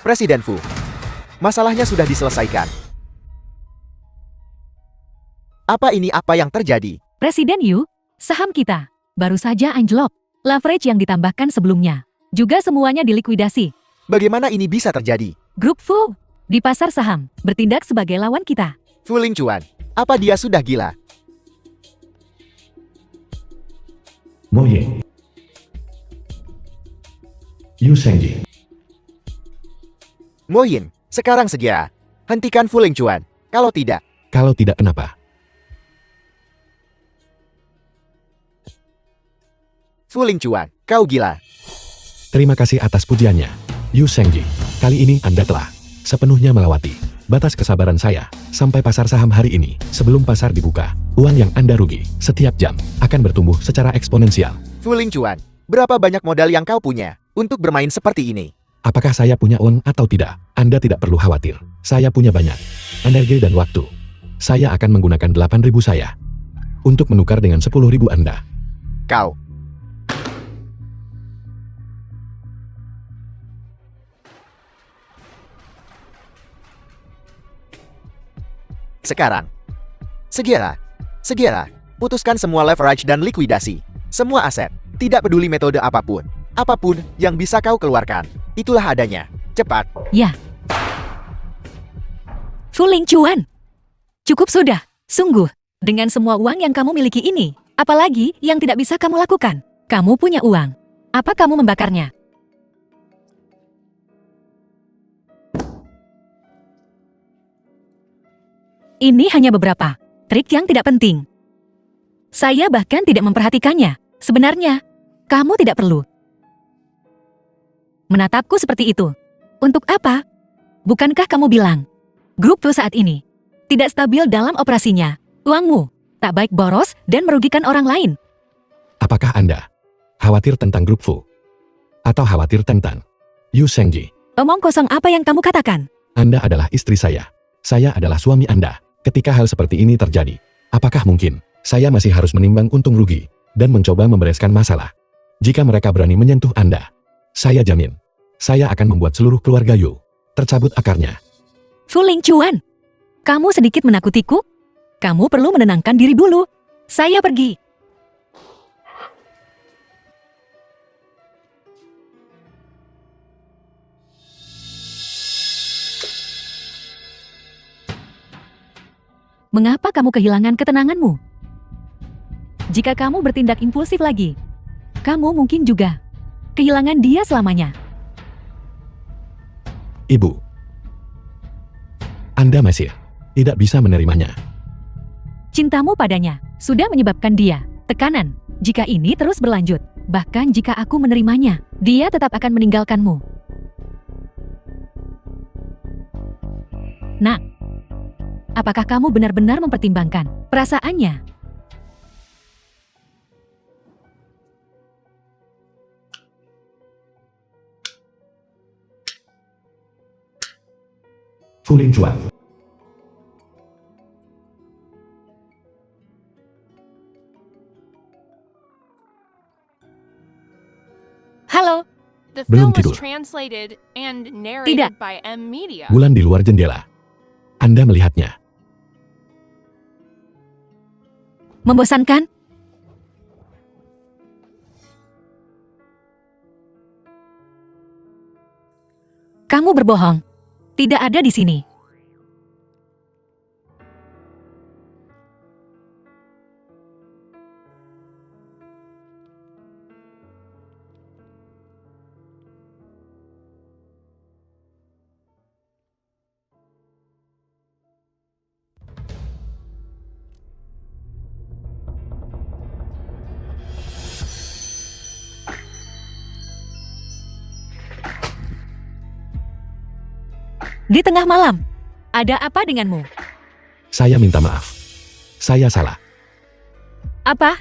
Presiden Fu, masalahnya sudah diselesaikan. Apa ini, apa yang terjadi? Presiden Yu, saham kita baru saja anjlok. Leverage yang ditambahkan sebelumnya juga semuanya dilikuidasi. Bagaimana ini bisa terjadi? Grup Fu di pasar saham bertindak sebagai lawan kita. Fu Lingchuan, apa dia sudah gila? Moye. Yu Shengji. Mo Yin, sekarang segera hentikan Fu Lingchuan. Kalau tidak, Kenapa? Fu Lingchuan, kau gila. Terima kasih atas pujiannya, Yu Shengji. Kali ini Anda telah sepenuhnya melewati batas kesabaran saya sampai pasar saham hari ini sebelum pasar dibuka. Uang yang Anda rugi setiap jam akan bertumbuh secara eksponensial. Fuling Chuan, berapa banyak modal yang kau punya untuk bermain seperti ini? Apakah saya punya uang atau tidak? Anda tidak perlu khawatir. Saya punya banyak energi dan waktu. Saya akan menggunakan 8.000 saya untuk menukar dengan 10.000 Anda. Kau. Sekarang. Segera. Putuskan semua leverage dan likuidasi. Semua aset. Tidak peduli metode apapun. Apapun yang bisa kau keluarkan. Itulah adanya. Cepat. Ya. Fuling Chuan. Cukup sudah. Sungguh. Dengan semua uang yang kamu miliki ini, apalagi yang tidak bisa kamu lakukan? Kamu punya uang. Apa kamu membakarnya? Ini hanya beberapa trik yang tidak penting. Saya bahkan tidak memperhatikannya. Sebenarnya, kamu tidak perlu menatapku seperti itu. Untuk apa? Bukankah kamu bilang, grup Fu saat ini tidak stabil dalam operasinya? Uangmu tak baik boros dan merugikan orang lain. Apakah Anda khawatir tentang grup Fu? Atau khawatir tentang Yu Shengji? Omong kosong apa yang kamu katakan? Anda adalah istri saya. Saya adalah suami Anda. Ketika hal seperti ini terjadi, apakah mungkin saya masih harus menimbang untung rugi dan mencoba membereskan masalah? Jika mereka berani menyentuh Anda, saya jamin, saya akan membuat seluruh keluarga Yu tercabut akarnya. Fuling Chuan, kamu sedikit menakutiku? Kamu perlu menenangkan diri dulu. Saya pergi. Mengapa kamu kehilangan ketenanganmu? Jika kamu bertindak impulsif lagi, kamu mungkin juga kehilangan dia selamanya. Ibu, Anda masih tidak bisa menerimanya. Cintamu padanya sudah menyebabkan dia tekanan. Jika ini terus berlanjut, bahkan jika aku menerimanya, dia tetap akan meninggalkanmu. Nak, apakah kamu benar-benar mempertimbangkan perasaannya? Fuling Chuan. Halo, The Belum film was tidur. translated and narrated by M Media. Bulan di luar jendela. Anda melihatnya. membosankan? Kamu berbohong. Tidak ada di sini. Di tengah malam, ada apa denganmu? Saya minta maaf. Saya salah. Apa?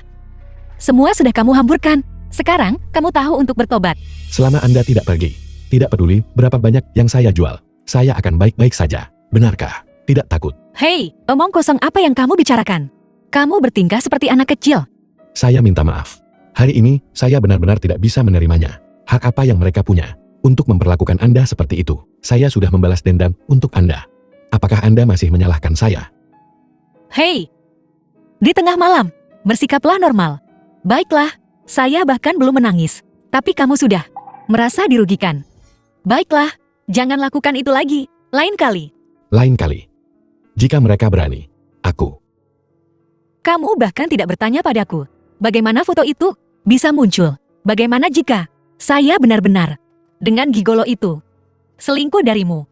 Semua sudah kamu hamburkan. Sekarang, kamu tahu untuk bertobat. Selama Anda tidak pergi, tidak peduli berapa banyak yang saya jual, saya akan baik-baik saja. Benarkah? Tidak takut. Hei, omong kosong apa yang kamu bicarakan? Kamu bertingkah seperti anak kecil. Saya minta maaf. Hari ini, saya benar-benar tidak bisa menerimanya. Hak apa yang mereka punya untuk memperlakukan Anda seperti itu? Saya sudah membalas dendam untuk Anda. Apakah Anda masih menyalahkan saya? Hei, di tengah malam, bersikaplah normal. Baiklah, saya bahkan belum menangis. Tapi kamu sudah merasa dirugikan. Baiklah, jangan lakukan itu lagi. Lain kali. Lain kali. Jika mereka berani, aku. Kamu bahkan tidak bertanya padaku. Bagaimana foto itu bisa muncul? Bagaimana jika saya benar-benar dengan gigolo itu selingkuh darimu?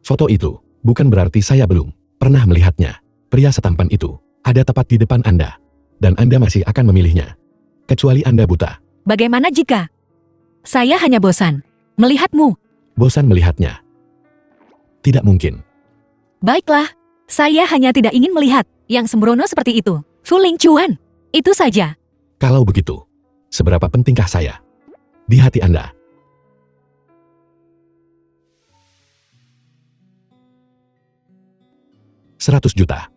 Foto itu bukan berarti saya belum pernah melihatnya. Pria setampan itu ada tepat di depan Anda. Dan Anda masih akan memilihnya. Kecuali Anda buta. Bagaimana jika saya hanya bosan melihatmu? Bosan melihatnya. Tidak mungkin. Baiklah, saya hanya tidak ingin melihat yang sembrono seperti itu. Fuling cuan. Itu saja. Kalau begitu, seberapa pentingkah saya di hati Anda? $100 juta.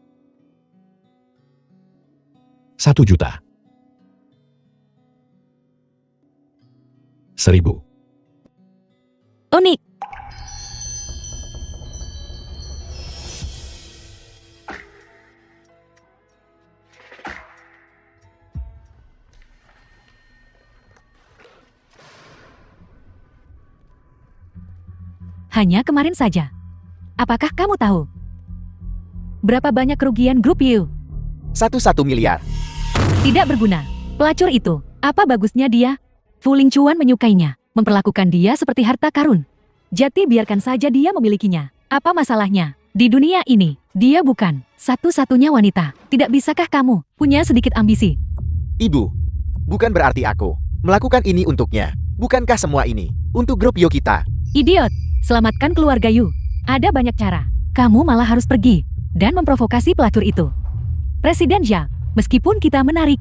1 juta. 1000. Unik. Hanya kemarin saja. Apakah kamu tahu berapa banyak kerugian grup You? 1 miliar. Tidak berguna. Pelacur itu, apa bagusnya dia? Fuling cuan menyukainya, memperlakukan dia seperti harta karun. Jadi biarkan saja dia memilikinya. Apa masalahnya? Di dunia ini, dia bukan satu-satunya wanita. Tidak bisakah kamu punya sedikit ambisi? Ibu, bukan berarti aku melakukan ini untuknya. Bukankah semua ini untuk grup Yo kita? Idiot, selamatkan keluarga You. Ada banyak cara. Kamu malah harus pergi dan memprovokasi pelacur itu. Presiden Xia, meskipun kita menarik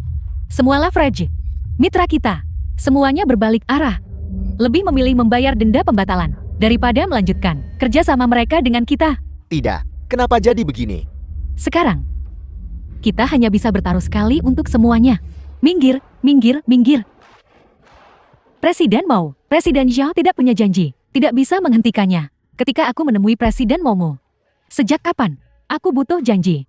semua leverage, mitra kita, semuanya berbalik arah. Lebih memilih membayar denda pembatalan daripada melanjutkan kerjasama mereka dengan kita. Tidak, kenapa jadi begini? Sekarang, kita hanya bisa bertaruh sekali untuk semuanya. Minggir, minggir, minggir. Presiden Mao, Presiden Zhao tidak punya janji, tidak bisa menghentikannya. Ketika aku menemui Presiden Momo, sejak kapan aku butuh janji?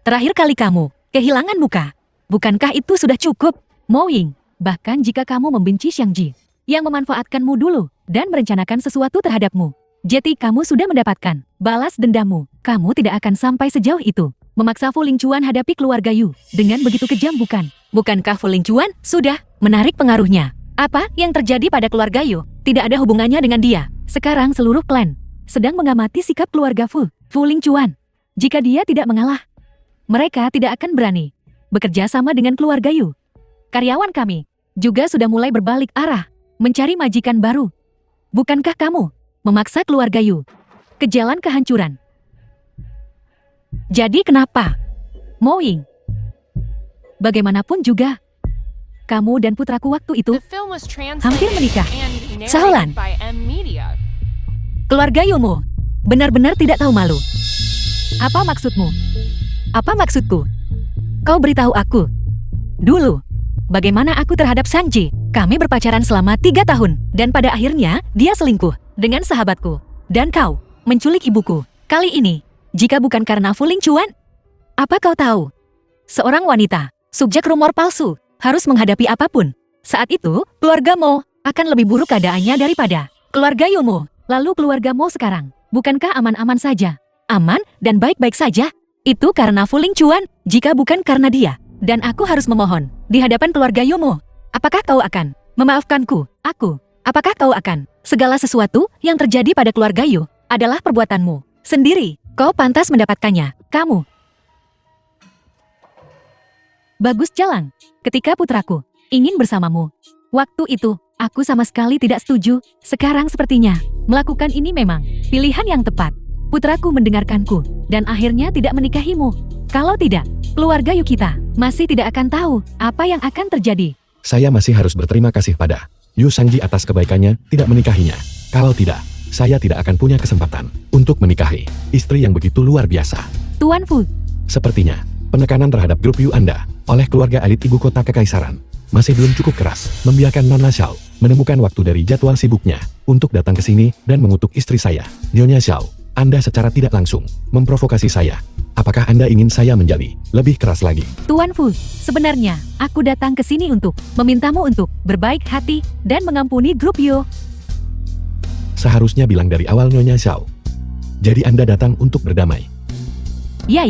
Terakhir kali kamu kehilangan muka. Bukankah itu sudah cukup? Mo Ying, bahkan jika kamu membenci Xiang Ji, yang memanfaatkanmu dulu dan merencanakan sesuatu terhadapmu, jadi kamu sudah mendapatkan balas dendammu. Kamu tidak akan sampai sejauh itu. Memaksa Fuling Cuan hadapi keluarga Yu dengan begitu kejam bukan? Bukankah Fuling Cuan sudah menarik pengaruhnya? Apa yang terjadi pada keluarga Yu tidak ada hubungannya dengan dia. Sekarang seluruh klan sedang mengamati sikap keluarga Fuling Cuan. Jika dia tidak mengalah, mereka tidak akan berani bekerja sama dengan keluarga Yu. Karyawan kami juga sudah mulai berbalik arah, mencari majikan baru. Bukankah kamu memaksa keluarga Yu ke jalan kehancuran? Jadi kenapa? Mo Ying, bagaimanapun juga, kamu dan putraku waktu itu The film was hampir translated menikah. and Sahulan. narrated by M Media. Keluarga Yumo benar-benar tidak tahu malu. Apa maksudmu? Apa maksudku? Kau beritahu aku. Dulu, bagaimana aku terhadap Sanji? Kami berpacaran selama 3 tahun, dan pada akhirnya dia selingkuh dengan sahabatku. Dan kau menculik ibuku. Kali ini, jika bukan karena Fuling Cuan, apa kau tahu? Seorang wanita, subjek rumor palsu, harus menghadapi apapun. Saat itu, keluarga Mo akan lebih buruk keadaannya daripada keluarga Yumo. Lalu keluarga Mo sekarang, bukankah aman-aman saja? Aman dan baik-baik saja? Itu karena Fuling Cuan, jika bukan karena dia. Dan aku harus memohon di hadapan keluarga Yumo. Apakah kau akan memaafkanku? Aku. Apakah kau akan? Segala sesuatu yang terjadi pada keluarga Yu adalah perbuatanmu sendiri. Kau pantas mendapatkannya. Kamu. Bagus jalan. Ketika putraku ingin bersamamu. Waktu itu, aku sama sekali tidak setuju. Sekarang sepertinya, melakukan ini memang pilihan yang tepat. Putraku mendengarkanku, dan akhirnya tidak menikahimu. Kalau tidak, keluarga Yu kita masih tidak akan tahu apa yang akan terjadi. Saya masih harus berterima kasih pada Yu Shangji atas kebaikannya tidak menikahinya. Kalau tidak, saya tidak akan punya kesempatan untuk menikahi istri yang begitu luar biasa. Tuan Fu, Sepertinya, penekanan terhadap grup Yu Anda oleh keluarga elit ibu kota kekaisaran masih belum cukup keras membiarkan Nona Xiao menemukan waktu dari jadwal sibuknya untuk datang ke sini dan mengutuk istri saya, Nyonya Xiao. Anda secara tidak langsung memprovokasi saya. Apakah Anda ingin saya menjadi lebih keras lagi? Tuan Fu, sebenarnya aku datang ke sini untuk memintamu untuk berbaik hati dan mengampuni grup Yu. Seharusnya bilang dari awal Nyonya Xiao. Jadi Anda datang untuk berdamai. Ya.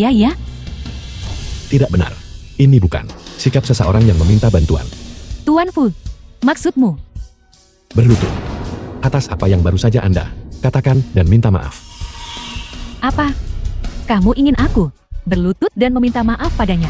Tidak benar. Ini bukan sikap seseorang yang meminta bantuan. Tuan Fu, maksudmu? Berlutut atas apa yang baru saja Anda katakan dan minta maaf. Apa? Kamu ingin aku berlutut dan meminta maaf padanya?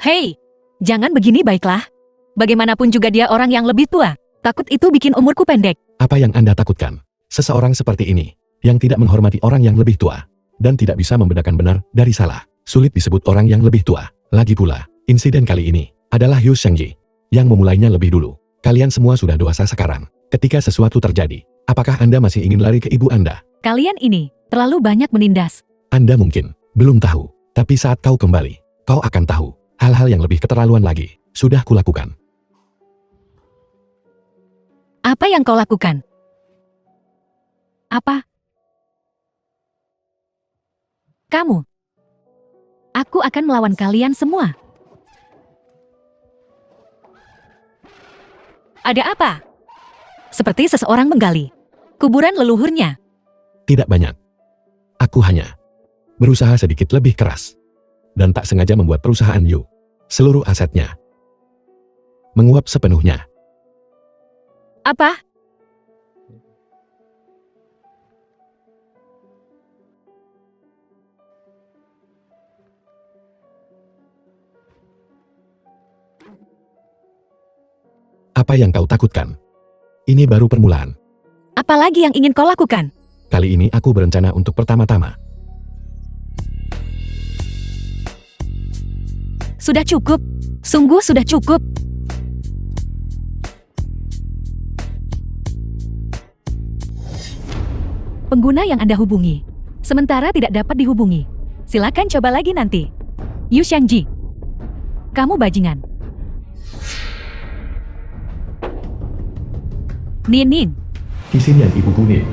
Hei, jangan begini baiklah. Bagaimanapun juga dia orang yang lebih tua. Takut itu bikin umurku pendek. Apa yang Anda takutkan? Seseorang seperti ini, yang tidak menghormati orang yang lebih tua, dan tidak bisa membedakan benar dari salah, sulit disebut orang yang lebih tua. Lagi pula, insiden kali ini adalah Yu Shengji yang memulainya lebih dulu. Kalian semua sudah dewasa sekarang. Ketika sesuatu terjadi, apakah Anda masih ingin lari ke ibu Anda? Kalian ini terlalu banyak menindas. Anda mungkin belum tahu, tapi saat kau kembali, kau akan tahu hal-hal yang lebih keterlaluan lagi sudah kulakukan. Apa yang kau lakukan? Apa? Kamu. Aku akan melawan kalian semua. Ada apa? Seperti seseorang menggali kuburan leluhurnya. Tidak banyak. Aku hanya berusaha sedikit lebih keras dan tak sengaja membuat perusahaan Yu, seluruh asetnya, menguap sepenuhnya. Apa? Apa yang kau takutkan? Ini baru permulaan. Apalagi yang ingin kau lakukan? Kali ini aku berencana untuk pertama-tama. Sudah cukup. Sungguh sudah cukup. Pengguna yang Anda hubungi sementara tidak dapat dihubungi. Silakan coba lagi nanti. Yu Shangji, kamu bajingan. Nin. Kisinian Ibu Gunin.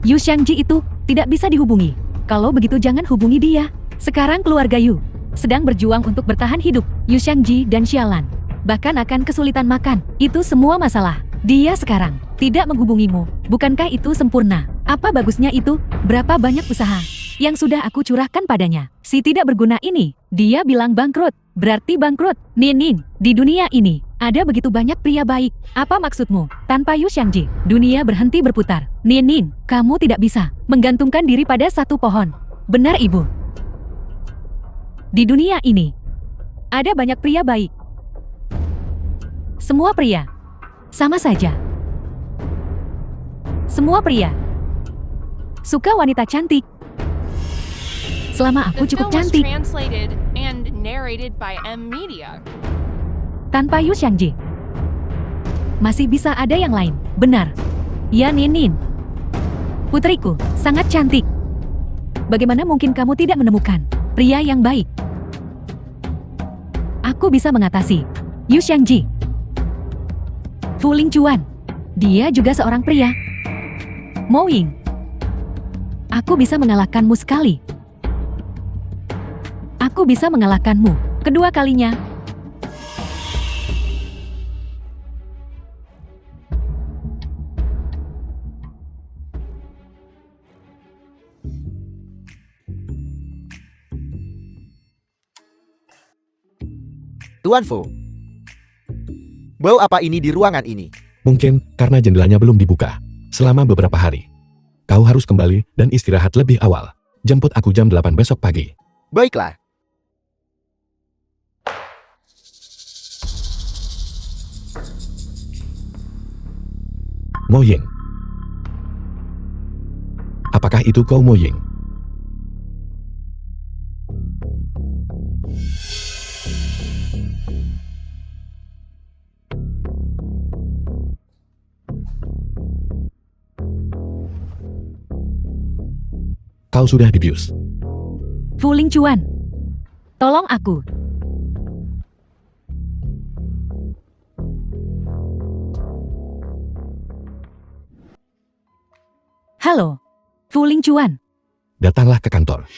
Yu Shangji itu tidak bisa dihubungi. Kalau begitu jangan hubungi dia. Sekarang keluarga Yu sedang berjuang untuk bertahan hidup. Yu Shangji dan Xialan bahkan akan kesulitan makan. Itu semua masalah. Dia sekarang tidak menghubungimu. Bukankah itu sempurna? Apa bagusnya itu? Berapa banyak usaha yang sudah aku curahkan padanya. Si tidak berguna ini, dia bilang bangkrut. Berarti bangkrut. Nin, di dunia ini ada begitu banyak pria baik. Apa maksudmu? Tanpa Yu Shangji, dunia berhenti berputar. Nin, kamu tidak bisa menggantungkan diri pada satu pohon. Benar, Ibu. Di dunia ini ada banyak pria baik. Semua pria sama saja. Semua pria suka wanita cantik. Selama aku The cukup film was cantik. translated and narrated by M Media. Tanpa Yu Shangji masih bisa ada yang lain. Benar. Ya Nin. Putriku, sangat cantik. Bagaimana mungkin kamu tidak menemukan pria yang baik? Aku bisa mengatasi Yu Shangji. Fu Lingchuan, dia juga seorang pria. Mo Ying, aku bisa mengalahkanmu sekali. Aku bisa mengalahkanmu kedua kalinya. Tuan Fu. Bau apa ini di ruangan ini? Mungkin karena jendelanya belum dibuka selama beberapa hari. Kau harus kembali dan istirahat lebih awal. Jemput aku jam 8 besok pagi. Baiklah. Mo Ying. Apakah itu kau, Mo Ying? Kau sudah dibius. Fu Lingchuan, tolong aku. Halo, Fu Lingchuan. Datanglah ke kantor.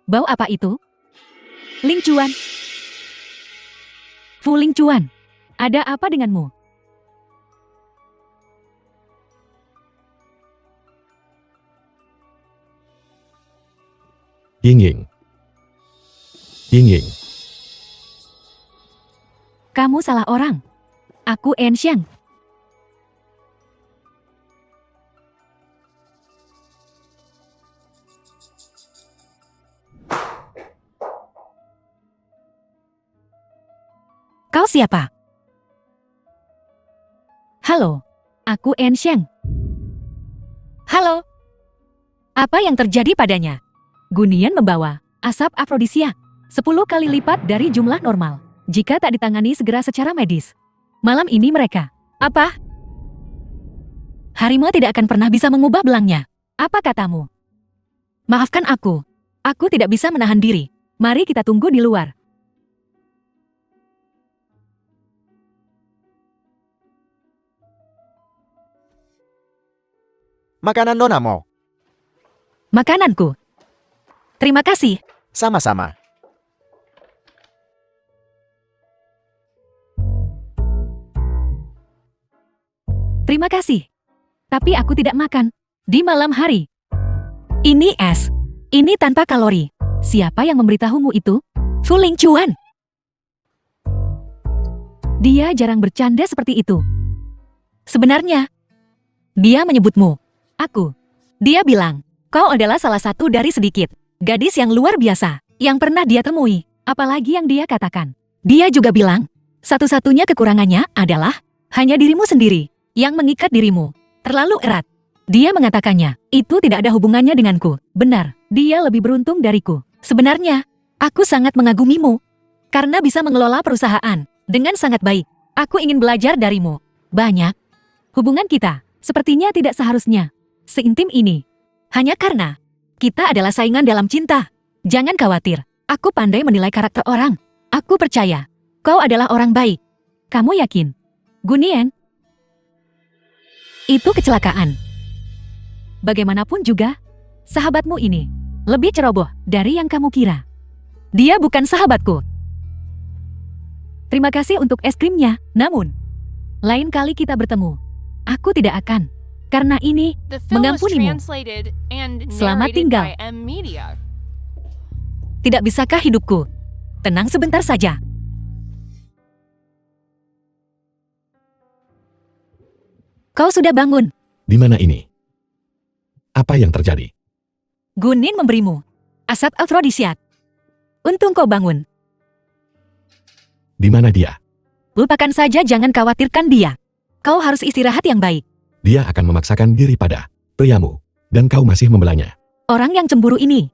Bau apa itu? Lingchuan. Fu Lingchuan, ada apa denganmu? Ying. Kamu salah orang. Aku Enxiang. Kau siapa? Halo, Aku Ensheng. Halo. Apa yang terjadi padanya? Gunian membawa asap afrodisia 10 kali lipat dari jumlah normal jika tak ditangani segera secara medis. Malam ini mereka. Apa? Harimau tidak akan pernah bisa mengubah belangnya. Apa katamu? Maafkan aku. Aku tidak bisa menahan diri. Mari kita tunggu di luar. Makanan Nona Mo. Makananku. Terima kasih. Sama-sama. Terima kasih. Tapi aku tidak makan. Di malam hari. Ini es. Ini tanpa kalori. Siapa yang memberitahumu itu? Fu Lingchuan. Dia jarang bercanda seperti itu. Sebenarnya, dia menyebutmu. Aku. Dia bilang, kau adalah salah satu dari sedikit gadis yang luar biasa yang pernah dia temui. Apalagi yang dia katakan. Dia juga bilang, satu-satunya kekurangannya adalah hanya dirimu sendiri yang mengikat dirimu terlalu erat. Dia mengatakannya, itu tidak ada hubungannya denganku. Benar, dia lebih beruntung dariku. Sebenarnya, aku sangat mengagumimu karena bisa mengelola perusahaan dengan sangat baik. Aku ingin belajar darimu. Banyak. Hubungan kita sepertinya tidak seharusnya seintim ini. Hanya karena kita adalah saingan dalam cinta. Jangan khawatir, aku pandai menilai karakter orang. Aku percaya, kau adalah orang baik. Kamu yakin? Gunien? Itu kecelakaan. Bagaimanapun juga, sahabatmu ini lebih ceroboh dari yang kamu kira. Dia bukan sahabatku. Terima kasih untuk es krimnya, namun lain kali kita bertemu, aku tidak akan. Karena ini, The film was mengampunimu. translated and Selamat narrated tinggal. by M Media. Tidak bisakah hidupku? Tenang sebentar saja. Kau sudah bangun. Di mana ini? Apa yang terjadi? Gunin memberimu asap afrodisiak. Untung kau bangun. Di mana dia? Lupakan saja, jangan khawatirkan dia. Kau harus istirahat yang baik. Dia akan memaksakan diri pada priamu, dan kau masih membelanya. Orang yang cemburu ini.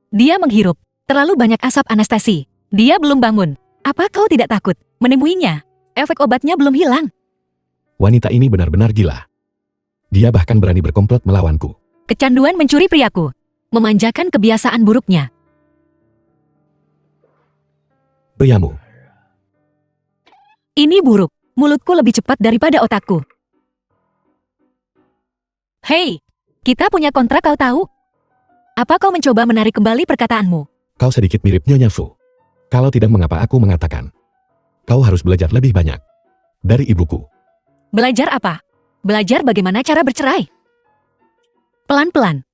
Dia menghirup terlalu banyak asap anestesi. Dia belum bangun. Apa kau tidak takut menemuinya? Efek obatnya belum hilang. Wanita ini benar-benar gila. Dia bahkan berani berkomplot melawanku. Kecanduan mencuri priaku. Memanjakan kebiasaan buruknya. Priamu, Ini buruk. Mulutku lebih cepat daripada otakku. Hei, kita punya kontrak, kau tahu? Apa kau mencoba menarik kembali perkataanmu? kau sedikit mirip Nyonya Fu. Kalau tidak, mengapa aku mengatakan? Kau harus belajar lebih banyak dari ibuku. Belajar apa? Belajar bagaimana cara bercerai. Pelan-pelan.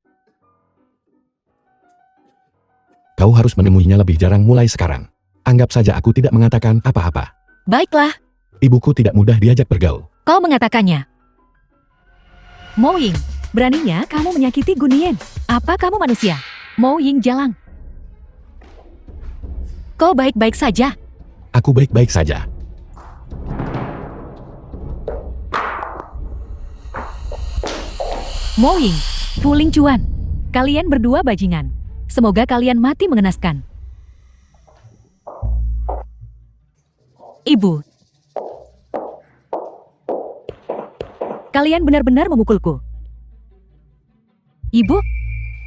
Kau harus menemuinya lebih jarang mulai sekarang. Anggap saja aku tidak mengatakan apa-apa. Baiklah, Ibuku tidak mudah diajak bergaul. kau mengatakannya. Mo Ying, beraninya kamu menyakiti Gunien. Apa kamu manusia? Mo Ying Jalang. Kau baik-baik saja. Aku baik-baik saja. Mo Ying, Fu Lingchuan. Kalian berdua bajingan. Semoga kalian mati mengenaskan. Ibu. Kalian benar-benar memukulku. Ibu?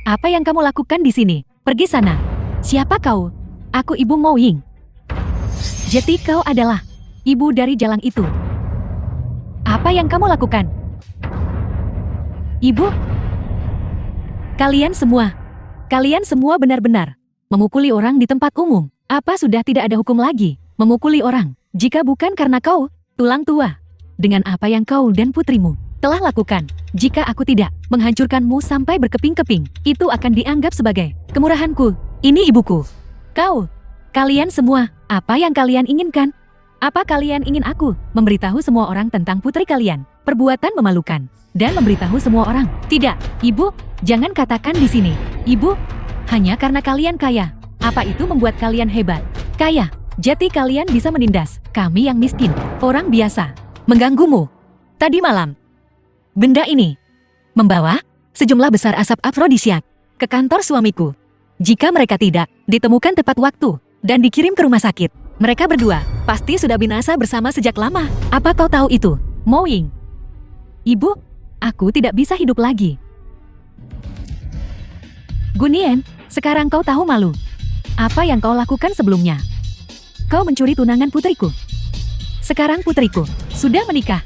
Apa yang kamu lakukan di sini? Pergi sana. Siapa kau? Aku Ibu Mo Ying. Jadi kau adalah ibu dari jalang itu. Apa yang kamu lakukan? Ibu? Kalian semua benar-benar memukuli orang di tempat umum. Apa sudah tidak ada hukum lagi memukuli orang? Jika bukan karena kau, tulang tua. Dengan apa yang kau dan putrimu telah lakukan, jika aku tidak menghancurkanmu sampai berkeping-keping, itu akan dianggap sebagai kemurahanku. Ini ibuku. Kalian semua, apa yang kalian inginkan? Apa kalian ingin aku memberitahu semua orang tentang putri kalian? Perbuatan memalukan. Dan memberitahu semua orang. Tidak, ibu, jangan katakan di sini. Ibu, hanya karena kalian kaya. Apa itu membuat kalian hebat? Kaya. Jadi kalian bisa menindas kami yang miskin, orang biasa, mengganggumu. Tadi malam, Benda ini membawa sejumlah besar asap afrodisiak ke kantor suamiku. Jika mereka tidak ditemukan tepat waktu dan dikirim ke rumah sakit, mereka berdua pasti sudah binasa bersama sejak lama. Apa kau tahu itu, Mo Ying? Ibu, aku tidak bisa hidup lagi. Gunien, sekarang kau tahu malu. Apa yang kau lakukan sebelumnya? Kau mencuri tunangan putriku. Sekarang putriku sudah menikah.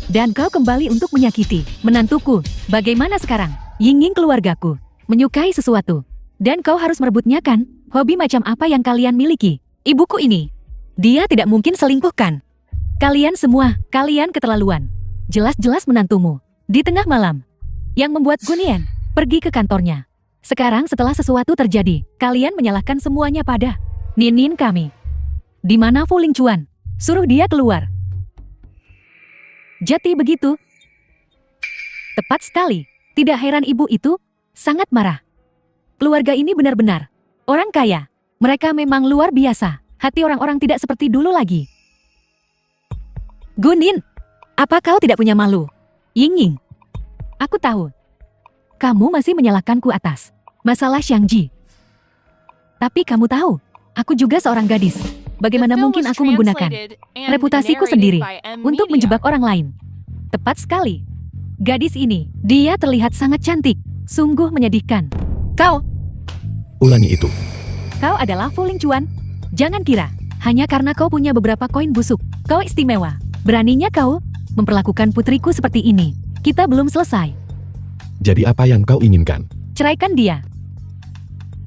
Dan kau kembali untuk menyakiti menantuku. Bagaimana sekarang? Ying keluargaku menyukai sesuatu. Dan kau harus merebutnya kan? Hobi macam apa yang kalian miliki? Ibuku ini. Dia tidak mungkin selingkuhkan. Kalian semua, kalian keterlaluan. Jelas-jelas menantumu. Di tengah malam. Yang membuat Gunien pergi ke kantornya. Sekarang setelah sesuatu terjadi, kalian menyalahkan semuanya pada Ninin kami. Di mana Fu Lingchuan? Suruh dia keluar. Jadi begitu. Tepat sekali. Tidak heran ibu itu sangat marah. Keluarga ini benar-benar orang kaya. Mereka memang luar biasa. Hati orang-orang tidak seperti dulu lagi. Gunin, apa kau tidak punya malu? Ying, aku tahu. Kamu masih menyalahkanku atas masalah Xiangji. Tapi kamu tahu, aku juga seorang gadis. Bagaimana mungkin aku menggunakan reputasiku sendiri untuk menjebak orang lain? Tepat sekali. Gadis ini, dia terlihat sangat cantik. Sungguh menyedihkan. Kau Ulangi itu. Kau adalah Fu Lingchuan. Jangan kira, hanya karena kau punya beberapa koin busuk, kau istimewa. Beraninya kau memperlakukan putriku seperti ini. Kita belum selesai. Jadi apa yang kau inginkan? Ceraikan dia.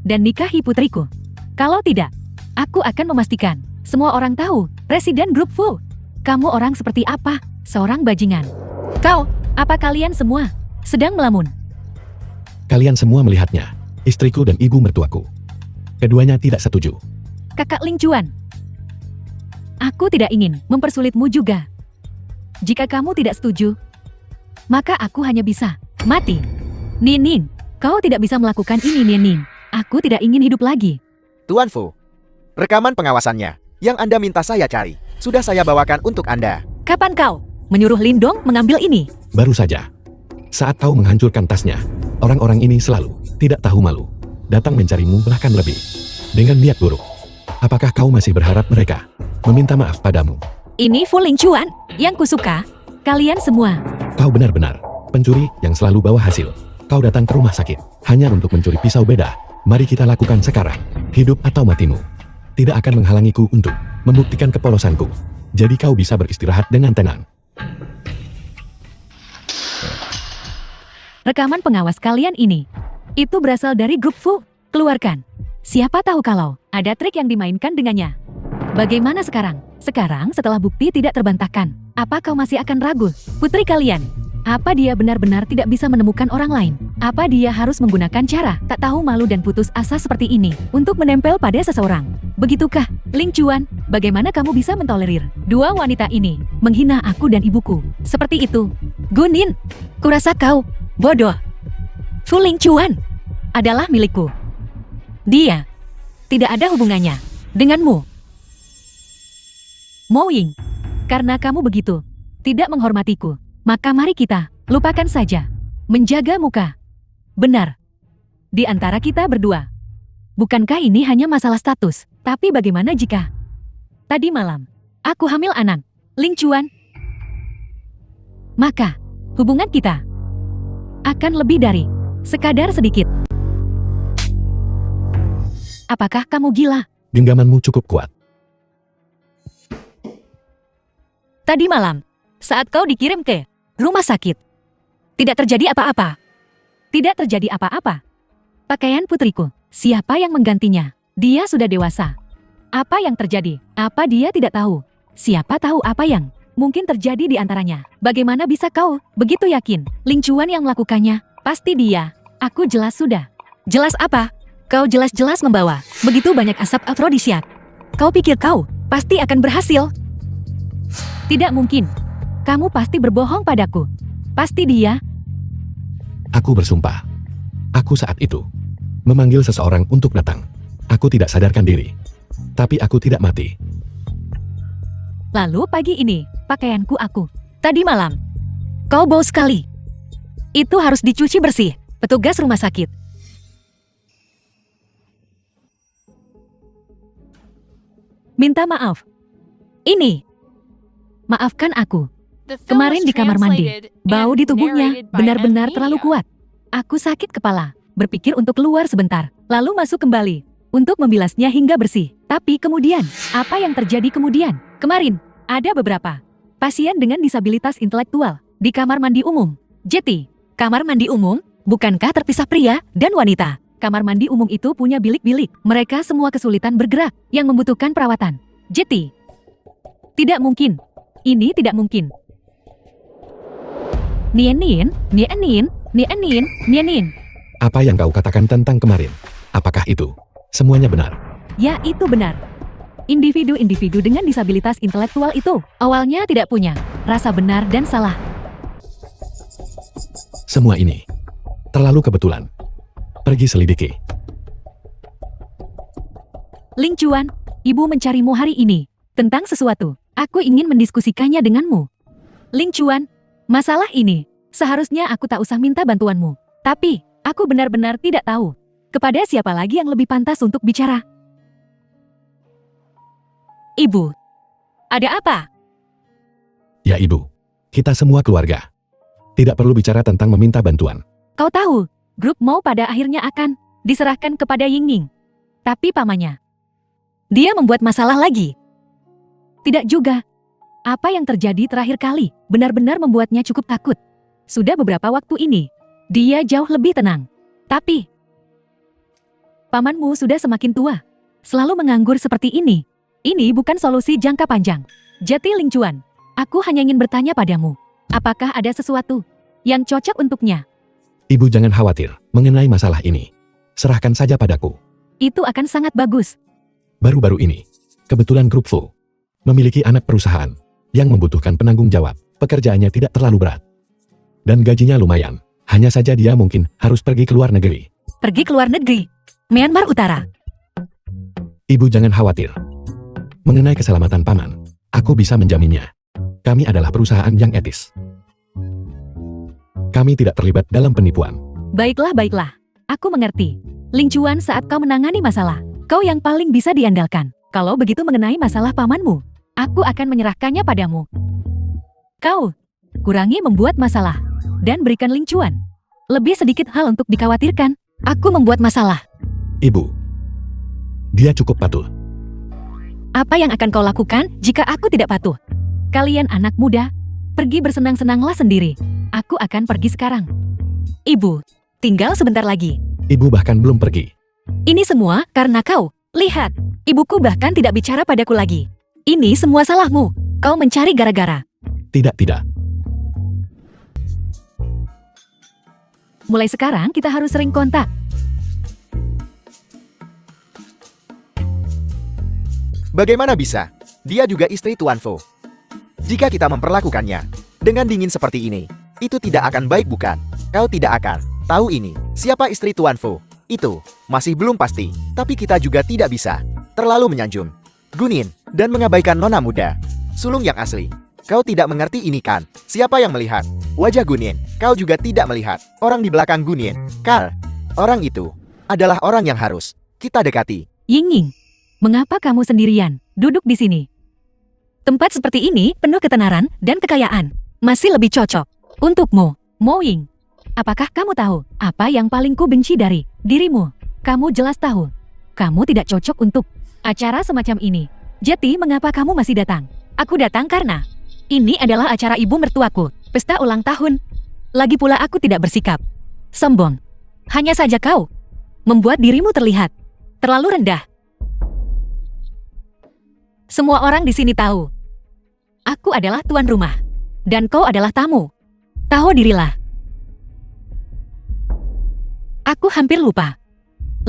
Dan nikahi putriku. Kalau tidak, aku akan memastikan semua orang tahu, Presiden Grup Fu. Kamu orang seperti apa? Seorang bajingan. Kau, apa kalian semua sedang melamun? Kalian semua melihatnya. Istriku dan ibu mertuaku. Keduanya tidak setuju. Kakak Lingchuan. Aku tidak ingin mempersulitmu juga. Jika kamu tidak setuju, maka aku hanya bisa mati. Ninin, kau tidak bisa melakukan ini, Ninin. Aku tidak ingin hidup lagi. Tuan Fu, rekaman pengawasannya yang Anda minta saya cari, sudah saya bawakan untuk Anda. Kapan kau menyuruh Lindong mengambil ini? Baru saja. Saat kau menghancurkan tasnya, orang-orang ini selalu tidak tahu malu. Datang mencarimu bahkan lebih. Dengan niat buruk. Apakah kau masih berharap mereka meminta maaf padamu? Ini Fu Lingchuan yang kusuka. Kalian semua. Kau benar-benar pencuri yang selalu bawa hasil. Kau datang ke rumah sakit hanya untuk mencuri pisau beda. Mari kita lakukan sekarang. Hidup atau matimu. Tidak akan menghalangiku untuk membuktikan kepolosanku. Jadi kau bisa beristirahat dengan tenang. Rekaman pengawas kalian ini, itu berasal dari grup Fu. Keluarkan. Siapa tahu kalau ada trik yang dimainkan dengannya. Bagaimana sekarang? Sekarang setelah bukti tidak terbantahkan, apa kau masih akan ragu? Putri kalian, apa dia benar-benar tidak bisa menemukan orang lain? Apa dia harus menggunakan cara tak tahu malu dan putus asa seperti ini untuk menempel pada seseorang? Begitukah, Lingchuan? Bagaimana kamu bisa mentolerir dua wanita ini menghina aku dan ibuku? Seperti itu. Gunin, kurasa kau bodoh. Fu Lingchuan adalah milikku. Dia tidak ada hubungannya denganmu. Mo Ying, karena kamu begitu tidak menghormatiku, maka mari kita lupakan saja menjaga muka. Benar, di antara kita berdua. Bukankah ini hanya masalah status? Tapi bagaimana jika tadi malam aku hamil anak, Lingchuan? Maka hubungan kita akan lebih dari sekadar sedikit. Apakah kamu gila? Genggamanmu cukup kuat. Tadi malam, saat kau dikirim ke rumah sakit, tidak terjadi apa-apa. Tidak terjadi apa-apa. Pakaian putriku, siapa yang menggantinya? Dia sudah dewasa. Apa yang terjadi? Apa dia tidak tahu? Siapa tahu apa yang mungkin terjadi di antaranya? Bagaimana bisa kau begitu yakin? Lingchuan yang melakukannya, pasti dia. Aku jelas sudah. Jelas apa? Kau jelas-jelas membawa begitu banyak asap afrodisiak. Kau pikir kau pasti akan berhasil? Tidak mungkin. Kamu pasti berbohong padaku. Pasti dia. Aku bersumpah. Aku saat itu memanggil seseorang untuk datang. Aku tidak sadarkan diri. Tapi aku tidak mati. Lalu pagi ini, pakaianku aku. Tadi malam. Kau bau sekali. Itu harus dicuci bersih. Petugas rumah sakit. Minta maaf. Ini. Maafkan aku. The film Kemarin was di kamar mandi, translated bau and di tubuhnya narrated by benar-benar M. terlalu Media. kuat. Aku sakit kepala, berpikir untuk keluar sebentar, lalu masuk kembali untuk membilasnya hingga bersih. Tapi kemudian, apa yang terjadi kemudian? Kemarin, ada beberapa pasien dengan disabilitas intelektual di kamar mandi umum. Jetty, kamar mandi umum, bukankah terpisah pria dan wanita? Kamar mandi umum itu punya bilik-bilik. Mereka semua kesulitan bergerak yang membutuhkan perawatan. Jetty, tidak mungkin. Ini tidak mungkin. Nienin. Apa yang kau katakan tentang kemarin? Apakah itu semuanya benar? Ya, itu benar. Individu-individu dengan disabilitas intelektual itu awalnya tidak punya rasa benar dan salah. Semua ini terlalu kebetulan. Pergi selidiki. Ling Chuan, ibu mencarimu hari ini tentang sesuatu. Aku ingin mendiskusikannya denganmu. Ling Chuan, masalah ini seharusnya aku tak usah minta bantuanmu. Tapi, aku benar-benar tidak tahu kepada siapa lagi yang lebih pantas untuk bicara. Ibu, ada apa? Ya ibu, kita semua keluarga. Tidak perlu bicara tentang meminta bantuan. Kau tahu, grup Mau pada akhirnya akan diserahkan kepada Yingning. Tapi pamannya, dia membuat masalah lagi. Tidak juga. Apa yang terjadi terakhir kali benar-benar membuatnya cukup takut. Sudah beberapa waktu ini, dia jauh lebih tenang. Tapi, pamanmu sudah semakin tua. Selalu menganggur seperti ini. Ini bukan solusi jangka panjang. Jati Ling Chuan, aku hanya ingin bertanya padamu. Apakah ada sesuatu yang cocok untuknya? Ibu jangan khawatir mengenai masalah ini. Serahkan saja padaku. Itu akan sangat bagus. Baru-baru ini, kebetulan grup Fu memiliki anak perusahaan yang membutuhkan penanggung jawab. Pekerjaannya tidak terlalu berat. Dan gajinya lumayan. Hanya saja dia mungkin harus pergi ke luar negeri. Pergi ke luar negeri. Myanmar Utara. Ibu jangan khawatir. Mengenai keselamatan paman, aku bisa menjaminnya. Kami adalah perusahaan yang etis. Kami tidak terlibat dalam penipuan. Baiklah, baiklah. Aku mengerti. Ling Chuan, saat kau menangani masalah, kau yang paling bisa diandalkan. Kalau begitu mengenai masalah pamanmu, aku akan menyerahkannya padamu. Kau, kurangi membuat masalah, dan berikan Ling Chuan lebih sedikit hal untuk dikhawatirkan. Aku membuat masalah. Ibu, dia cukup patuh. Apa yang akan kau lakukan jika aku tidak patuh? Kalian anak muda, pergi bersenang-senanglah sendiri. Aku akan pergi sekarang. Ibu, tinggal sebentar lagi. Ibu bahkan belum pergi. Ini semua karena kau. Lihat, ibuku bahkan tidak bicara padaku lagi. Ini semua salahmu. Kau mencari gara-gara. Tidak, tidak. Mulai sekarang kita harus sering kontak. Bagaimana bisa? Dia juga istri Tuan Fu. Jika kita memperlakukannya dengan dingin seperti ini, itu tidak akan baik bukan? Kau tidak akan tahu ini. Siapa istri Tuan Fu? Itu masih belum pasti. Tapi kita juga tidak bisa terlalu menyanjung Gunin dan mengabaikan nona muda. Sulung yang asli. Kau tidak mengerti ini kan? Siapa yang melihat wajah Gunin? Kau juga tidak melihat orang di belakang Gunin. Carl, orang itu adalah orang yang harus kita dekati. Yingning, mengapa kamu sendirian duduk di sini? Tempat seperti ini penuh ketenaran dan kekayaan. Masih lebih cocok untukmu, Mo Ying. Apakah kamu tahu apa yang paling ku benci dari dirimu? Kamu jelas tahu. Kamu tidak cocok untuk acara semacam ini. Jadi mengapa kamu masih datang? Aku datang karena ini adalah acara ibu mertuaku, pesta ulang tahun. Lagi pula aku tidak bersikap sombong. Hanya saja kau membuat dirimu terlihat terlalu rendah. Semua orang di sini tahu. Aku adalah tuan rumah. Dan kau adalah tamu. Tahu dirilah. Aku hampir lupa.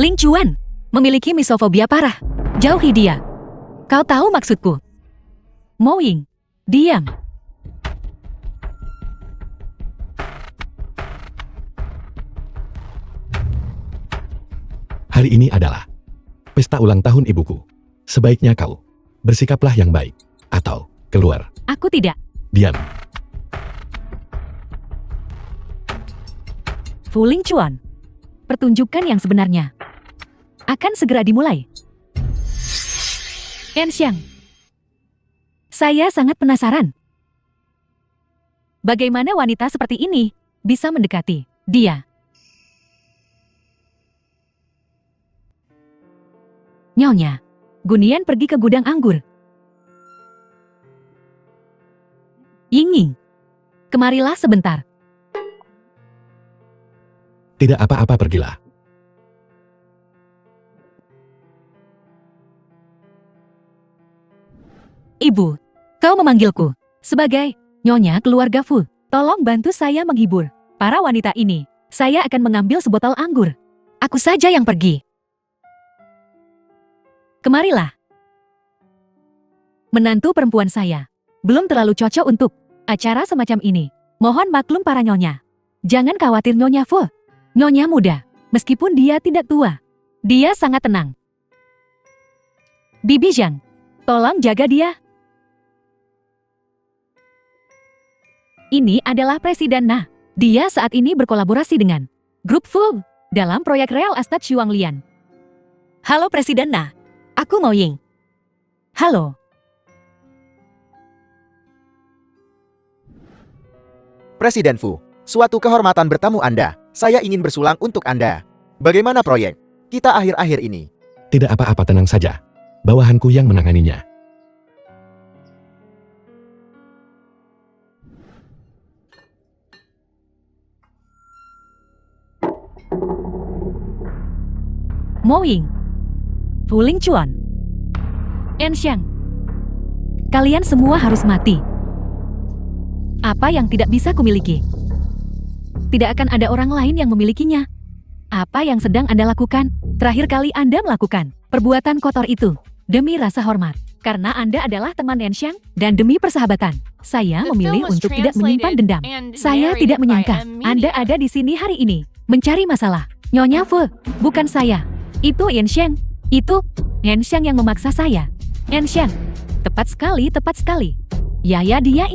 Ling Chuan memiliki misofobia parah. Jauhi dia. Kau tahu maksudku. Mo Ying, diam. Hari ini adalah pesta ulang tahun ibuku. Sebaiknya kau bersikaplah yang baik. Atau keluar. Aku tidak. Diam. Fu Lingchuan. Pertunjukan yang sebenarnya akan segera dimulai. Enxiang. Saya sangat penasaran. Bagaimana wanita seperti ini bisa mendekati dia? Nyonya, Gunian pergi ke gudang anggur. Ying, kemarilah sebentar. Tidak apa-apa, pergilah. Ibu, kau memanggilku sebagai Nyonya keluarga Fu. Tolong bantu saya menghibur para wanita ini. Saya akan mengambil sebotol anggur. Aku saja yang pergi. Kemarilah. Menantu perempuan saya belum terlalu cocok untuk acara semacam ini. Mohon maklum para nyonya. Jangan khawatir Nyonya Fu. Nyonya muda, meskipun dia tidak tua. Dia sangat tenang. Bibi Zhang, tolong jaga dia. Ini adalah Presiden Na. Dia saat ini berkolaborasi dengan Grup Fu dalam proyek real estate Xuanglian. Halo Presiden Na, aku Mo Ying. Halo. Presiden Fu, suatu kehormatan bertamu Anda. Saya ingin bersulang untuk Anda. Bagaimana proyek kita akhir-akhir ini? Tidak apa-apa, tenang saja. Bawahanku yang menanganinya. Mo Ying, Fu Lingchuan, Enxiang. Kalian semua harus mati. Apa yang tidak bisa kumiliki? Tidak akan ada orang lain yang memilikinya. Apa yang sedang Anda lakukan? Terakhir kali Anda melakukan perbuatan kotor itu demi rasa hormat. Karena Anda adalah teman Enxiang dan demi persahabatan. Saya memilih untuk tidak menyimpan dendam. Saya tidak menyangka Anda ada di sini hari ini mencari masalah. Nyonya Fu, bukan saya. Itu Enxiang. Itu Enxiang yang memaksa saya. Enxiang. Tepat sekali, tepat sekali. Ya, dia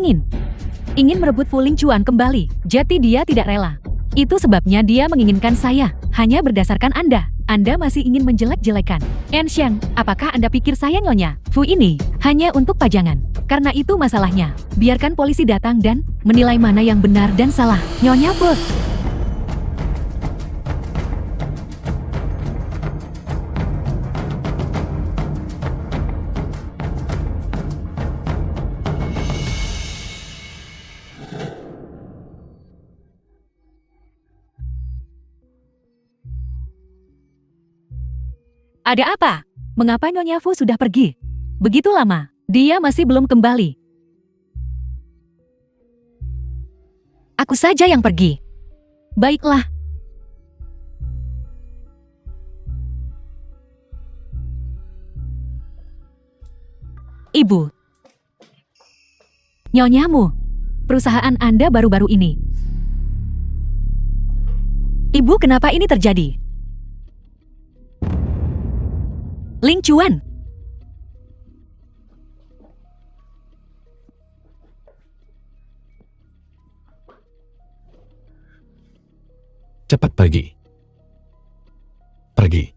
ingin merebut Fu Lingchuan kembali. Jati dia tidak rela. Itu sebabnya dia menginginkan saya. Hanya berdasarkan Anda. Anda masih ingin menjelek-jelekan Enxiang. Apakah Anda pikir saya Nyonya Fu ini hanya untuk pajangan? Karena itu masalahnya. Biarkan polisi datang dan menilai mana yang benar dan salah. Nyonya Fu. Ada apa? Mengapa Nyonya Fu sudah pergi? Begitu lama, dia masih belum kembali. Aku saja yang pergi. Baiklah. Ibu. Nyonyamu, perusahaan Anda baru-baru ini. Ibu, kenapa ini terjadi? Lingchuan. Cepat pergi. Pergi.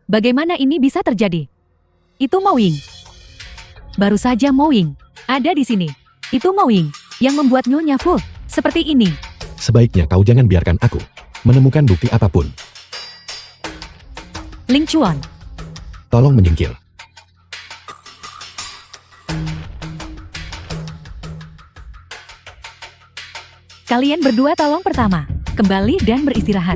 Bagaimana ini bisa terjadi? Itu Mo Ying. Baru saja Mo Ying ada di sini. Itu Mo Ying yang membuat Nyonya Fu seperti ini. Sebaiknya kau jangan biarkan aku menemukan bukti apapun. Lingchuan, Tolong menyingkir. kalian berdua tolong pertama kembali dan beristirahat.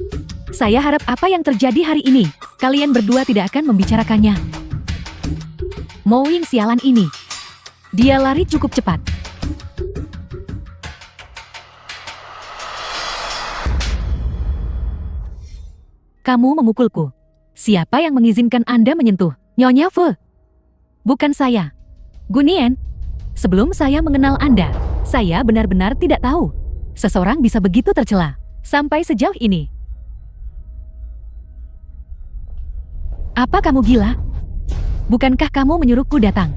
Saya harap apa yang terjadi hari ini, kalian berdua tidak akan membicarakannya. Mo Ying sialan ini. Dia lari cukup cepat. Kamu memukulku. Siapa yang mengizinkan Anda menyentuh Nyonya Fu? Bukan saya. Gunian, sebelum saya mengenal Anda, saya benar-benar tidak tahu seseorang bisa begitu tercela sampai sejauh ini. Apa kamu gila? Bukankah kamu menyuruhku datang?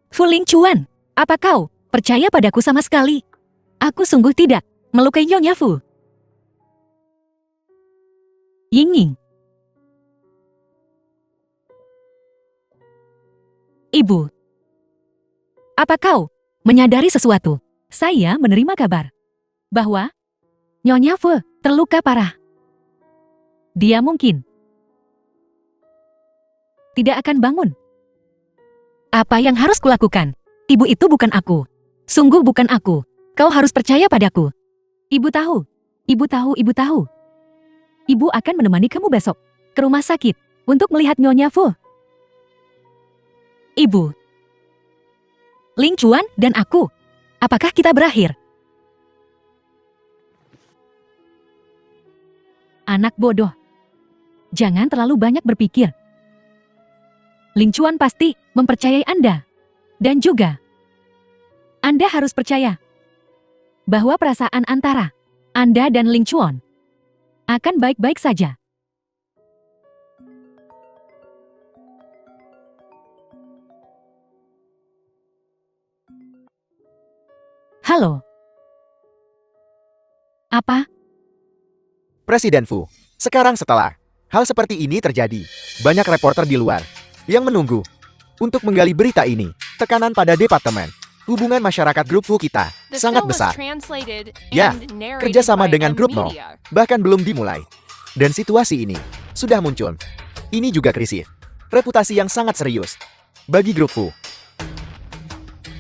Fu Lingchuan, apa kau percaya padaku sama sekali? Aku sungguh tidak melukai Nyonya Fu. Yingying. Ibu. Apa kau menyadari sesuatu? Saya menerima kabar bahwa Nyonya Fu terluka parah. Dia mungkin tidak akan bangun. Apa yang harus kulakukan? Ibu itu bukan aku. Sungguh bukan aku. Kau harus percaya padaku. Ibu tahu. Ibu tahu, ibu tahu. Ibu akan menemani kamu besok ke rumah sakit untuk melihat Nyonya Fu. Ibu. Lingchuan dan aku. Apakah kita berakhir? Anak bodoh. Jangan terlalu banyak berpikir. Lingchuan pasti mempercayai Anda. Dan juga, Anda harus percaya bahwa perasaan antara Anda dan Lingchuan akan baik-baik saja. Halo. Apa? Presiden Fu, sekarang setelah hal seperti ini terjadi, banyak reporter di luar yang menunggu untuk menggali berita ini. Tekanan pada Departemen Hubungan Masyarakat Grup Fu kita The sangat film was besar. translated Ya, and narrated kerjasama by dengan M Grup No Media. bahkan belum dimulai. Dan situasi ini sudah muncul. Ini juga krisis reputasi yang sangat serius bagi Grup Fu.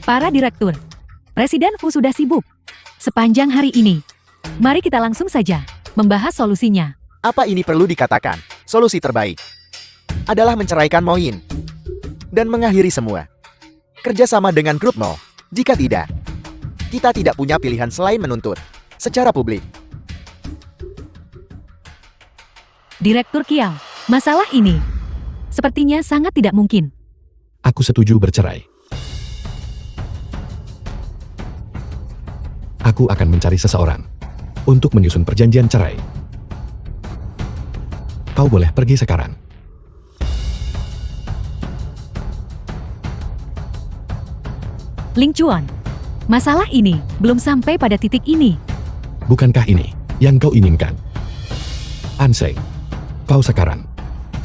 Para direktur, Presiden Fu sudah sibuk sepanjang hari ini. Mari kita langsung saja membahas solusinya. Apa ini perlu dikatakan? Solusi terbaik adalah menceraikan Mo Yin dan mengakhiri semua kerjasama dengan Grup No. Jika tidak, kita tidak punya pilihan selain menuntut secara publik. Direktur Kiao, masalah ini sepertinya sangat tidak mungkin. Aku setuju bercerai. Aku akan mencari seseorang untuk menyusun perjanjian cerai. Kau boleh pergi sekarang. Lingchuan, masalah ini belum sampai pada titik ini. Bukankah ini yang kau inginkan? Anseng, kau sekarang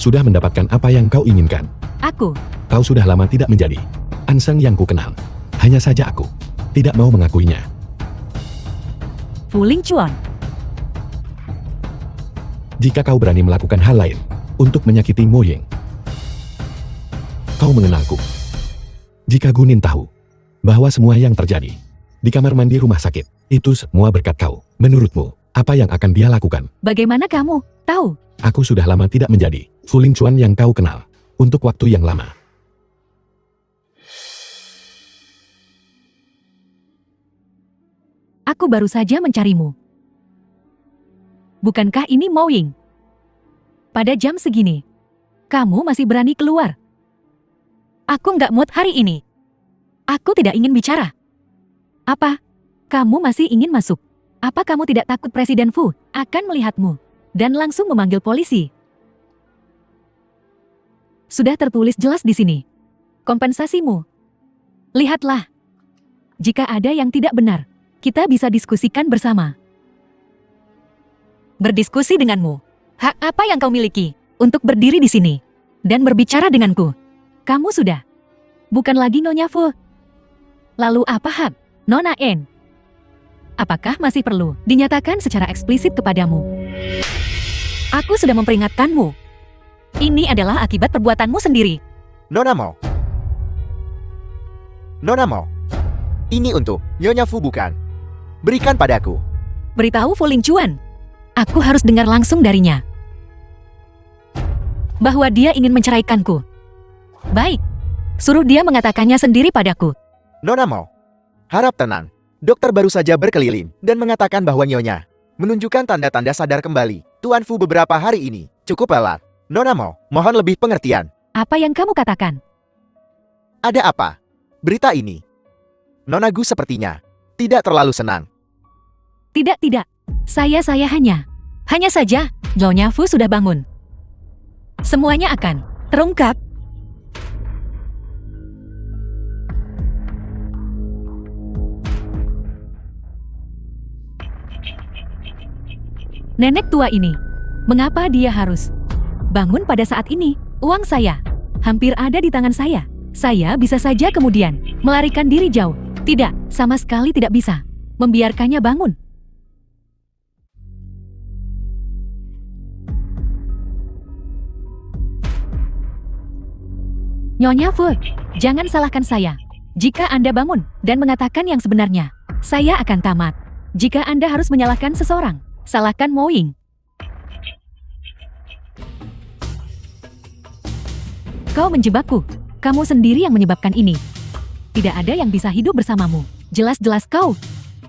sudah mendapatkan apa yang kau inginkan. Aku, Kau sudah lama tidak menjadi Anseng yang ku kenal. Hanya saja aku tidak mau mengakuinya. Fu Lingchuan, Jika kau berani melakukan hal lain untuk menyakiti Mo Ying, kau mengenalku. Jika Gunin tahu bahwa semua yang terjadi di kamar mandi rumah sakit itu semua berkat kau, menurutmu apa yang akan dia lakukan? bagaimana kamu tahu? Aku sudah lama tidak menjadi Fu Lingchuan yang kau kenal untuk waktu yang lama. Aku baru saja mencarimu. Bukankah ini Mo Ying? Pada jam segini, kamu masih berani keluar? Aku nggak mood hari ini. Aku tidak ingin bicara. Apa? Kamu masih ingin masuk? Apa kamu tidak takut Presiden Fu akan melihatmu dan langsung memanggil polisi? Sudah tertulis jelas di sini. Kompensasimu. Lihatlah. Jika ada yang tidak benar, kita bisa diskusikan bersama. Berdiskusi denganmu. Hak apa yang kau miliki untuk berdiri di sini dan berbicara denganku? Kamu sudah bukan lagi Nyonya Fu. Lalu apa hak Nona En? Apakah masih perlu dinyatakan secara eksplisit kepadamu? Aku sudah memperingatkanmu. Ini adalah akibat perbuatanmu sendiri. Nona Mo. Nona Mo. Ini untuk Nyonya Fu bukan? Berikan padaku. Beritahu Fu Lingchuan. Aku harus dengar langsung darinya. Bahwa dia ingin menceraikanku. Baik. Suruh dia mengatakannya sendiri padaku. Nona Mo. Harap tenang. Dokter baru saja berkeliling dan mengatakan bahwa Nyonya menunjukkan tanda-tanda sadar kembali. Tuan Fu beberapa hari ini cukup lelah. Nona Mo, mohon lebih pengertian. Apa yang kamu katakan? Ada apa? Berita ini. Nona Gu sepertinya tidak terlalu senang. Tidak, tidak. Saya hanya saja, Nyonya Fu sudah bangun. Semuanya akan terungkap. Nenek tua ini, mengapa dia harus bangun pada saat ini? Uang saya hampir ada di tangan saya. Saya bisa saja kemudian melarikan diri jauh. Tidak, sama sekali tidak bisa membiarkannya bangun. Nyonya Fu, jangan salahkan saya. Jika Anda bangun dan mengatakan yang sebenarnya, saya akan tamat. Jika Anda harus menyalahkan seseorang, salahkan Mo Ying. Kau menjebakku. Kamu sendiri yang menyebabkan ini. Tidak ada yang bisa hidup bersamamu. Jelas-jelas kau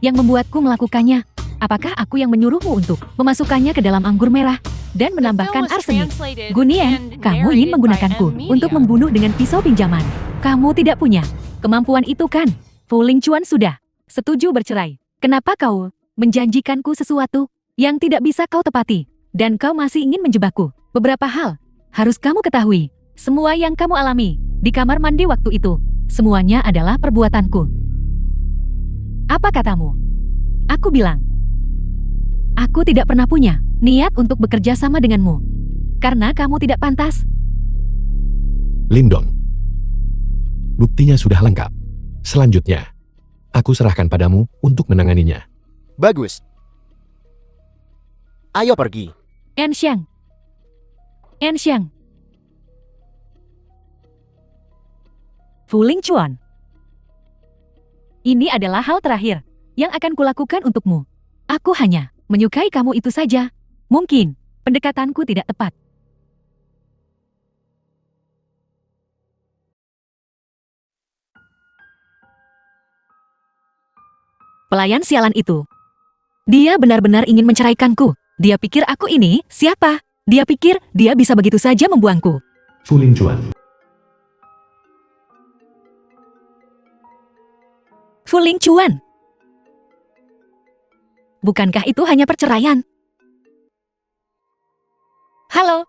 yang membuatku melakukannya. Apakah aku yang menyuruhmu untuk memasukkannya ke dalam anggur merah dan menambahkan arsenik? Gunien, kamu ingin menggunakanku untuk membunuh dengan pisau pinjaman. Kamu tidak punya kemampuan itu kan? Fu Lingchuan sudah setuju bercerai. Kenapa kau menjanjikanku sesuatu yang tidak bisa kau tepati? Dan kau masih ingin menjebakku? Beberapa hal harus kamu ketahui. Semua yang kamu alami di kamar mandi waktu itu, semuanya adalah perbuatanku. Apa katamu? Aku bilang, aku tidak pernah punya niat untuk bekerja sama denganmu. Karena kamu tidak pantas. Lindong. Buktinya sudah lengkap. Selanjutnya, aku serahkan padamu untuk menanganinya. Bagus. Ayo pergi. Enxiang. Fu Lingchuan. Ini adalah hal terakhir yang akan kulakukan untukmu. Aku hanya menyukai kamu itu saja. Mungkin pendekatanku tidak tepat. Pelayan sialan itu. Dia benar-benar ingin menceraikanku. Dia pikir aku ini siapa? Dia pikir dia bisa begitu saja membuangku. Fu Lingchuan. Fu Lingchuan. Bukankah itu hanya perceraian? Halo,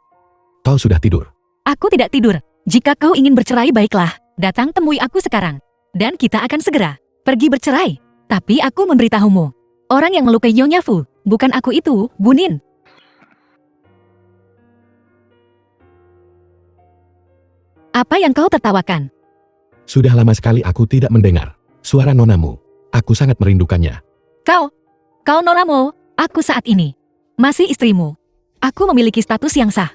Kau sudah tidur. aku tidak tidur. Jika kau ingin bercerai baiklah, datang temui aku sekarang. Dan kita akan segera pergi bercerai. Tapi aku memberitahumu, orang yang melukai Nyonya Fu, bukan aku itu, Gunin. Apa yang kau tertawakan? Sudah lama sekali aku tidak mendengar suara nonamu. Aku sangat merindukannya. Kau Noramo, aku saat ini masih istrimu. Aku memiliki status yang sah.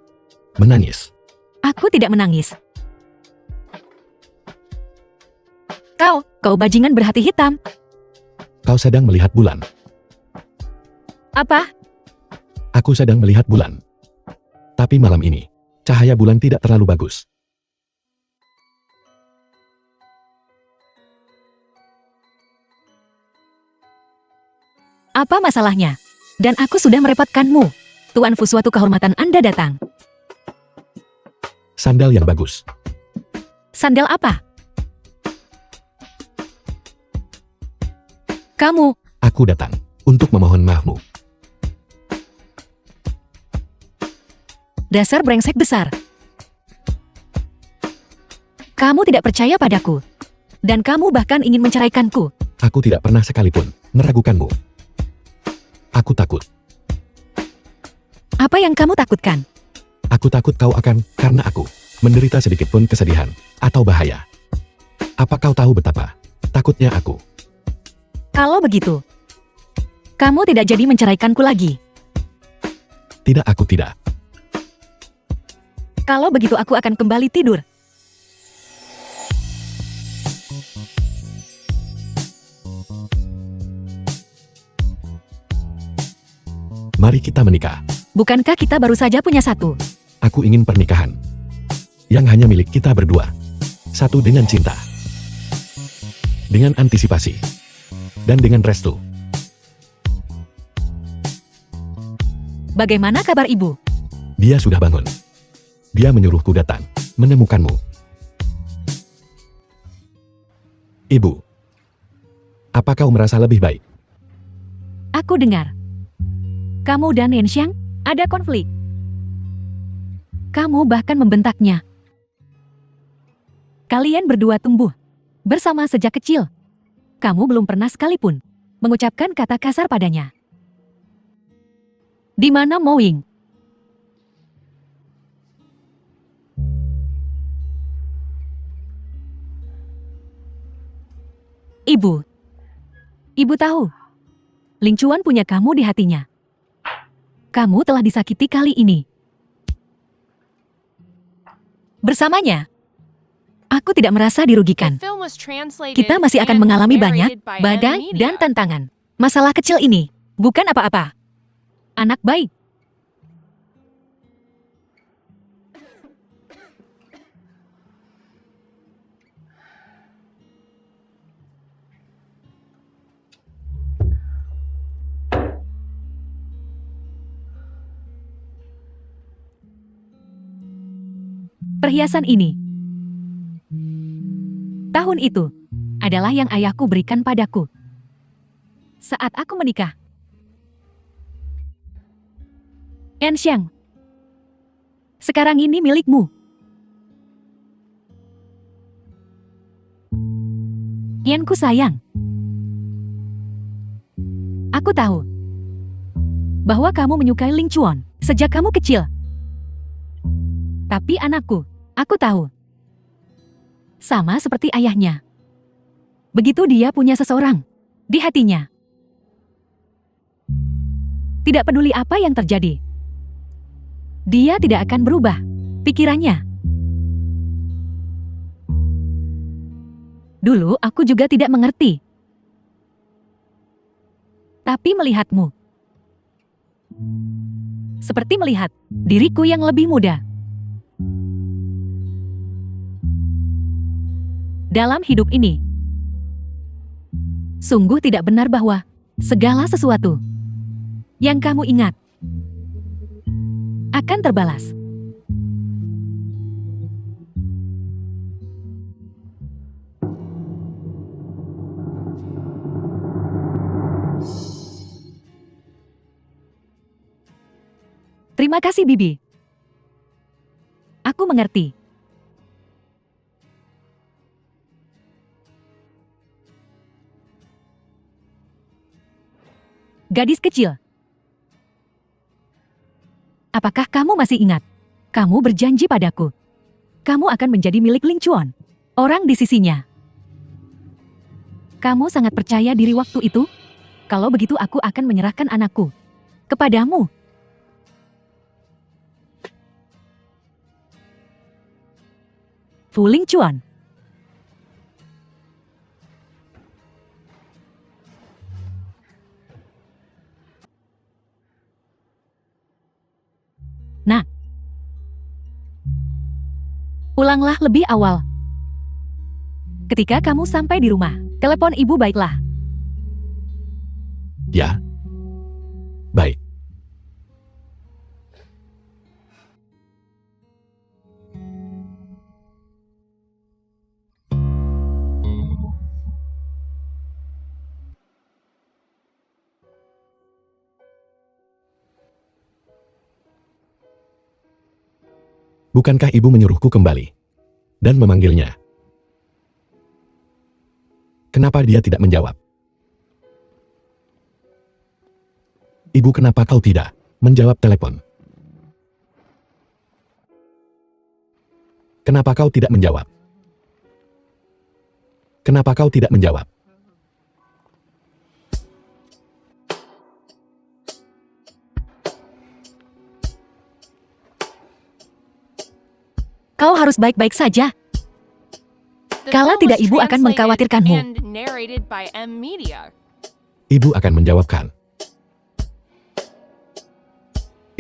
Menangis. Aku tidak menangis. Kau bajingan berhati hitam. Kau sedang melihat bulan. Apa? Aku sedang melihat bulan. Tapi malam ini, cahaya bulan tidak terlalu bagus. Apa masalahnya? Dan aku sudah merepotkanmu. Tuan Fu, suatu kehormatan Anda datang. Sandal yang bagus. Sandal apa? Kamu, Aku datang untuk memohon maafmu. dasar brengsek besar. Kamu tidak percaya padaku. Dan kamu bahkan ingin menceraikanku. Aku tidak pernah sekalipun meragukanmu. Aku takut. Apa yang kamu takutkan? Aku takut kau akan, karena aku, menderita sedikit pun kesedihan atau bahaya. Apa kau tahu betapa takutnya aku? Kalau begitu, kamu tidak jadi menceraikanku lagi. Tidak, aku tidak. Kalau begitu aku akan kembali tidur. Mari kita menikah. Bukankah kita baru saja punya satu? Aku ingin pernikahan yang hanya milik kita berdua. Satu dengan cinta, dengan antisipasi, dan dengan restu. Bagaimana kabar ibu? Dia sudah bangun. Dia menyuruhku datang menemukanmu. Ibu, apa kau merasa lebih baik? Aku dengar. Kamu dan Yanxiang ada konflik. Kamu bahkan membentaknya. Kalian berdua tumbuh bersama sejak kecil. Kamu belum pernah sekalipun mengucapkan kata kasar padanya. Di mana Mo Ying? Ibu tahu, Ling Chuan punya kamu di hatinya. Kamu telah disakiti kali ini. Bersamanya, aku tidak merasa dirugikan. The film was translated Kita masih akan and mengalami banyak narrated by badai M dan Media. tantangan. Masalah kecil ini bukan apa-apa. Anak baik. Perhiasan ini, tahun itu, adalah yang ayahku berikan padaku saat aku menikah. Yanxiang, sekarang ini milikmu. Yanku sayang. Aku tahu bahwa kamu menyukai Ling Chuan sejak kamu kecil. Tapi anakku, aku tahu. Sama seperti ayahnya. Begitu dia punya seseorang di hatinya. Tidak peduli apa yang terjadi. Dia tidak akan berubah pikirannya. Dulu aku juga tidak mengerti. Tapi melihatmu, seperti melihat diriku yang lebih muda. Dalam hidup ini, sungguh tidak benar bahwa segala sesuatu yang kamu ingat akan terbalas. Terima kasih, Bibi. Aku mengerti. Gadis kecil. Apakah kamu masih ingat? Kamu berjanji padaku. Kamu akan menjadi milik Ling Chuan. Orang di sisinya. Kamu sangat percaya diri waktu itu? Kalau begitu aku akan menyerahkan anakku kepadamu. Fu Ling Chuan. Nah, pulanglah lebih awal. Ketika kamu sampai di rumah, telepon ibu baiklah. Ya. Baik. Bukankah ibu menyuruhku kembali dan memanggilnya? Kenapa dia tidak menjawab? Ibu, kenapa kau tidak menjawab telepon? Kenapa kau tidak menjawab? Kenapa kau tidak menjawab? Kau harus baik-baik saja. The Kalau film tidak, was ibu akan translated mengkhawatirkanmu. and narrated by M Media. Ibu akan menjawabkan.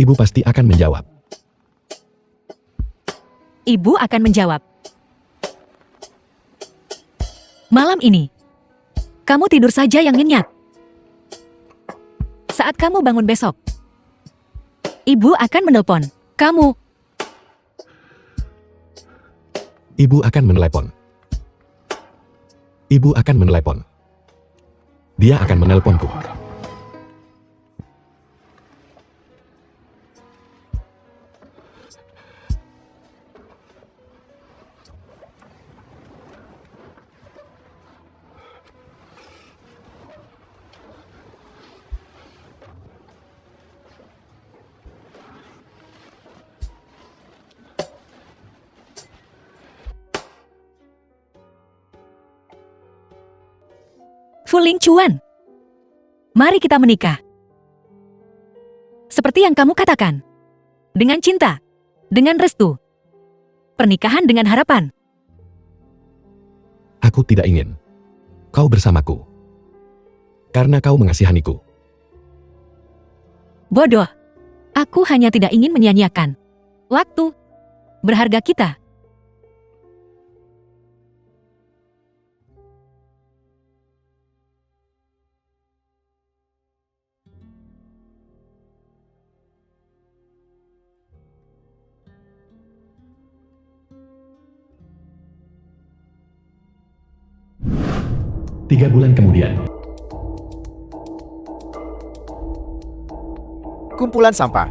Ibu pasti akan menjawab. Ibu akan menjawab. Malam ini, kamu tidur saja yang nyenyak. Saat kamu bangun besok, ibu akan menelpon kamu. Ibu akan menelepon. Ibu akan menelepon. Dia akan menelponku. Fu Lingchuan, mari kita menikah. Seperti yang kamu katakan. Dengan cinta, dengan restu. Pernikahan dengan harapan. Aku tidak ingin kau bersamaku. Karena kau mengasihaniku. Bodoh. Aku hanya tidak ingin menyia-nyiakan waktu berharga kita. Tiga bulan kemudian, Kumpulan sampah.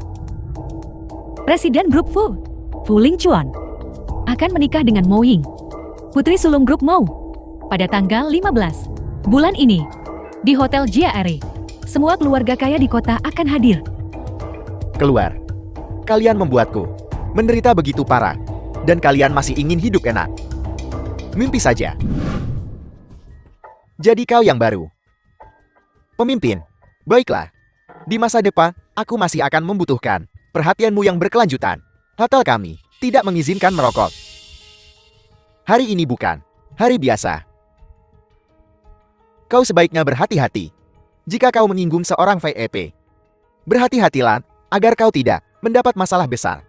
Presiden Grup Fu Lingchuan, akan menikah dengan Mo Ying, putri sulung Grup Mo, pada tanggal 15 bulan ini, di Hotel Jia Ere. Semua keluarga kaya di kota akan hadir. Keluar. Kalian membuatku menderita begitu parah. Dan kalian masih ingin hidup enak. Mimpi saja. Jadi kau yang baru. Pemimpin. Baiklah. Di masa depan, aku masih akan membutuhkan perhatianmu yang berkelanjutan. Hotel kami tidak mengizinkan merokok. Hari ini bukan hari biasa. Kau sebaiknya berhati-hati jika kau menyinggung seorang VIP. Berhati-hatilah agar kau tidak mendapat masalah besar.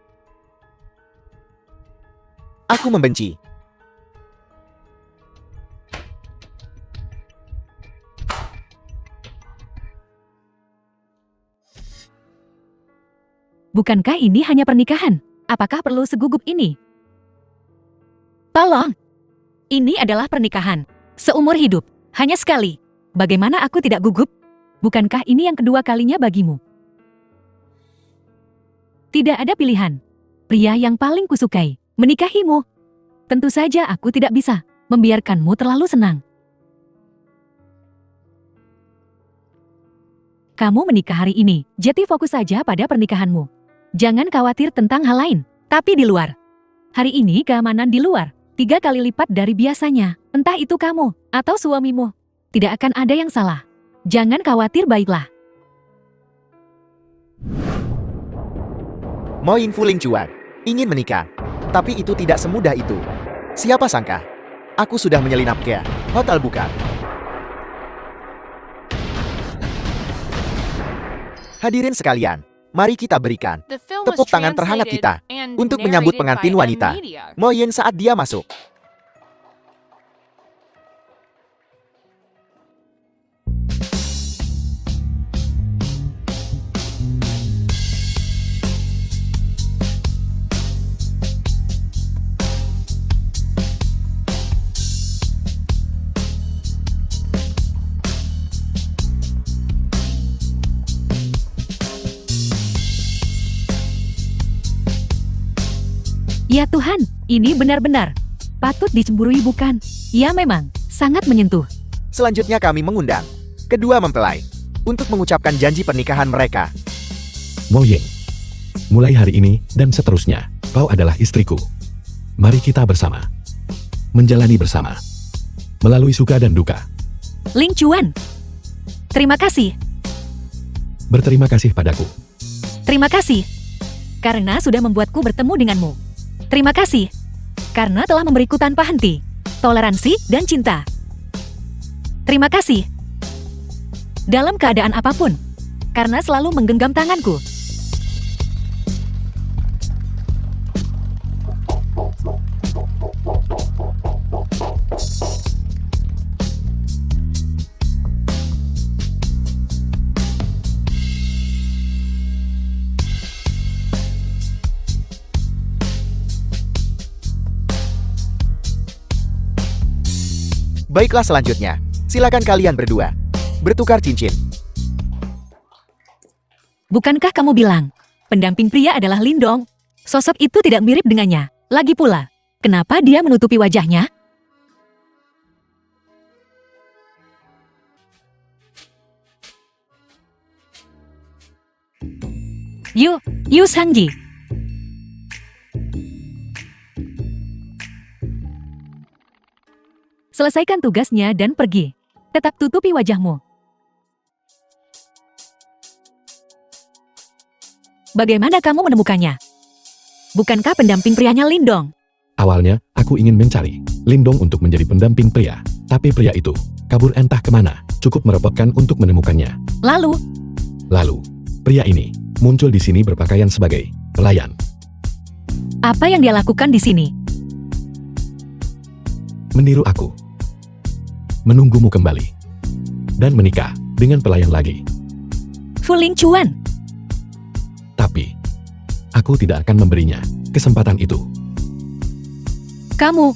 Aku membenci. Bukankah ini hanya pernikahan? Apakah perlu segugup ini? Tolong. Ini adalah pernikahan. Seumur hidup. Hanya sekali. Bagaimana aku tidak gugup? Bukankah ini yang kedua kalinya bagimu? Tidak ada pilihan. Pria yang paling kusukai menikahimu. Tentu saja aku tidak bisa membiarkanmu terlalu senang. Kamu menikah hari ini, jadi fokus saja pada pernikahanmu. Jangan khawatir tentang hal lain, tapi di luar. Hari ini keamanan di luar 3 kali lipat dari biasanya. Entah itu kamu atau suamimu. Tidak akan ada yang salah. Jangan khawatir, baiklah. Mo Ying Fu Lingchuan ingin menikah. Tapi itu tidak semudah itu. Siapa sangka? Aku sudah menyelinap ke hotel bukan. Hadirin sekalian, mari kita berikan The film was tepuk tangan terhangat kita translated and untuk menyambut narrated pengantin by wanita, M-Media. Mo Yin saat dia masuk. Ya Tuhan, ini benar-benar patut dicemburui bukan? Ya memang, sangat menyentuh. Selanjutnya kami mengundang kedua mempelai untuk mengucapkan janji pernikahan mereka. Mo Ying, mulai hari ini dan seterusnya, kau adalah istriku. Mari kita bersama. Menjalani bersama. Melalui suka dan duka. Lingchuan, terima kasih. Berterima kasih padaku. Terima kasih. Karena sudah membuatku bertemu denganmu. Terima kasih. Karena telah memberiku tanpa henti toleransi dan cinta. Terima kasih. Dalam keadaan apapun. Karena selalu menggenggam tanganku. Baiklah selanjutnya, silakan kalian berdua. Bertukar cincin. Bukankah kamu bilang, pendamping pria adalah Lindong? Sosok itu tidak mirip dengannya. Lagi pula, kenapa dia menutupi wajahnya? Yu Sangji. Selesaikan tugasnya dan pergi. Tetap tutupi wajahmu. Bagaimana kamu menemukannya? Bukankah pendamping prianya Lindong? Awalnya, aku ingin mencari Lindong untuk menjadi pendamping pria. Tapi pria itu kabur entah kemana. Cukup merepotkan untuk menemukannya. Lalu, Pria ini muncul di sini berpakaian sebagai pelayan. apa yang dia lakukan di sini? Meniru aku. Menunggumu kembali. Dan menikah dengan pelayan lagi. Fu Lingchuan, Tapi, aku tidak akan memberinya kesempatan itu. kamu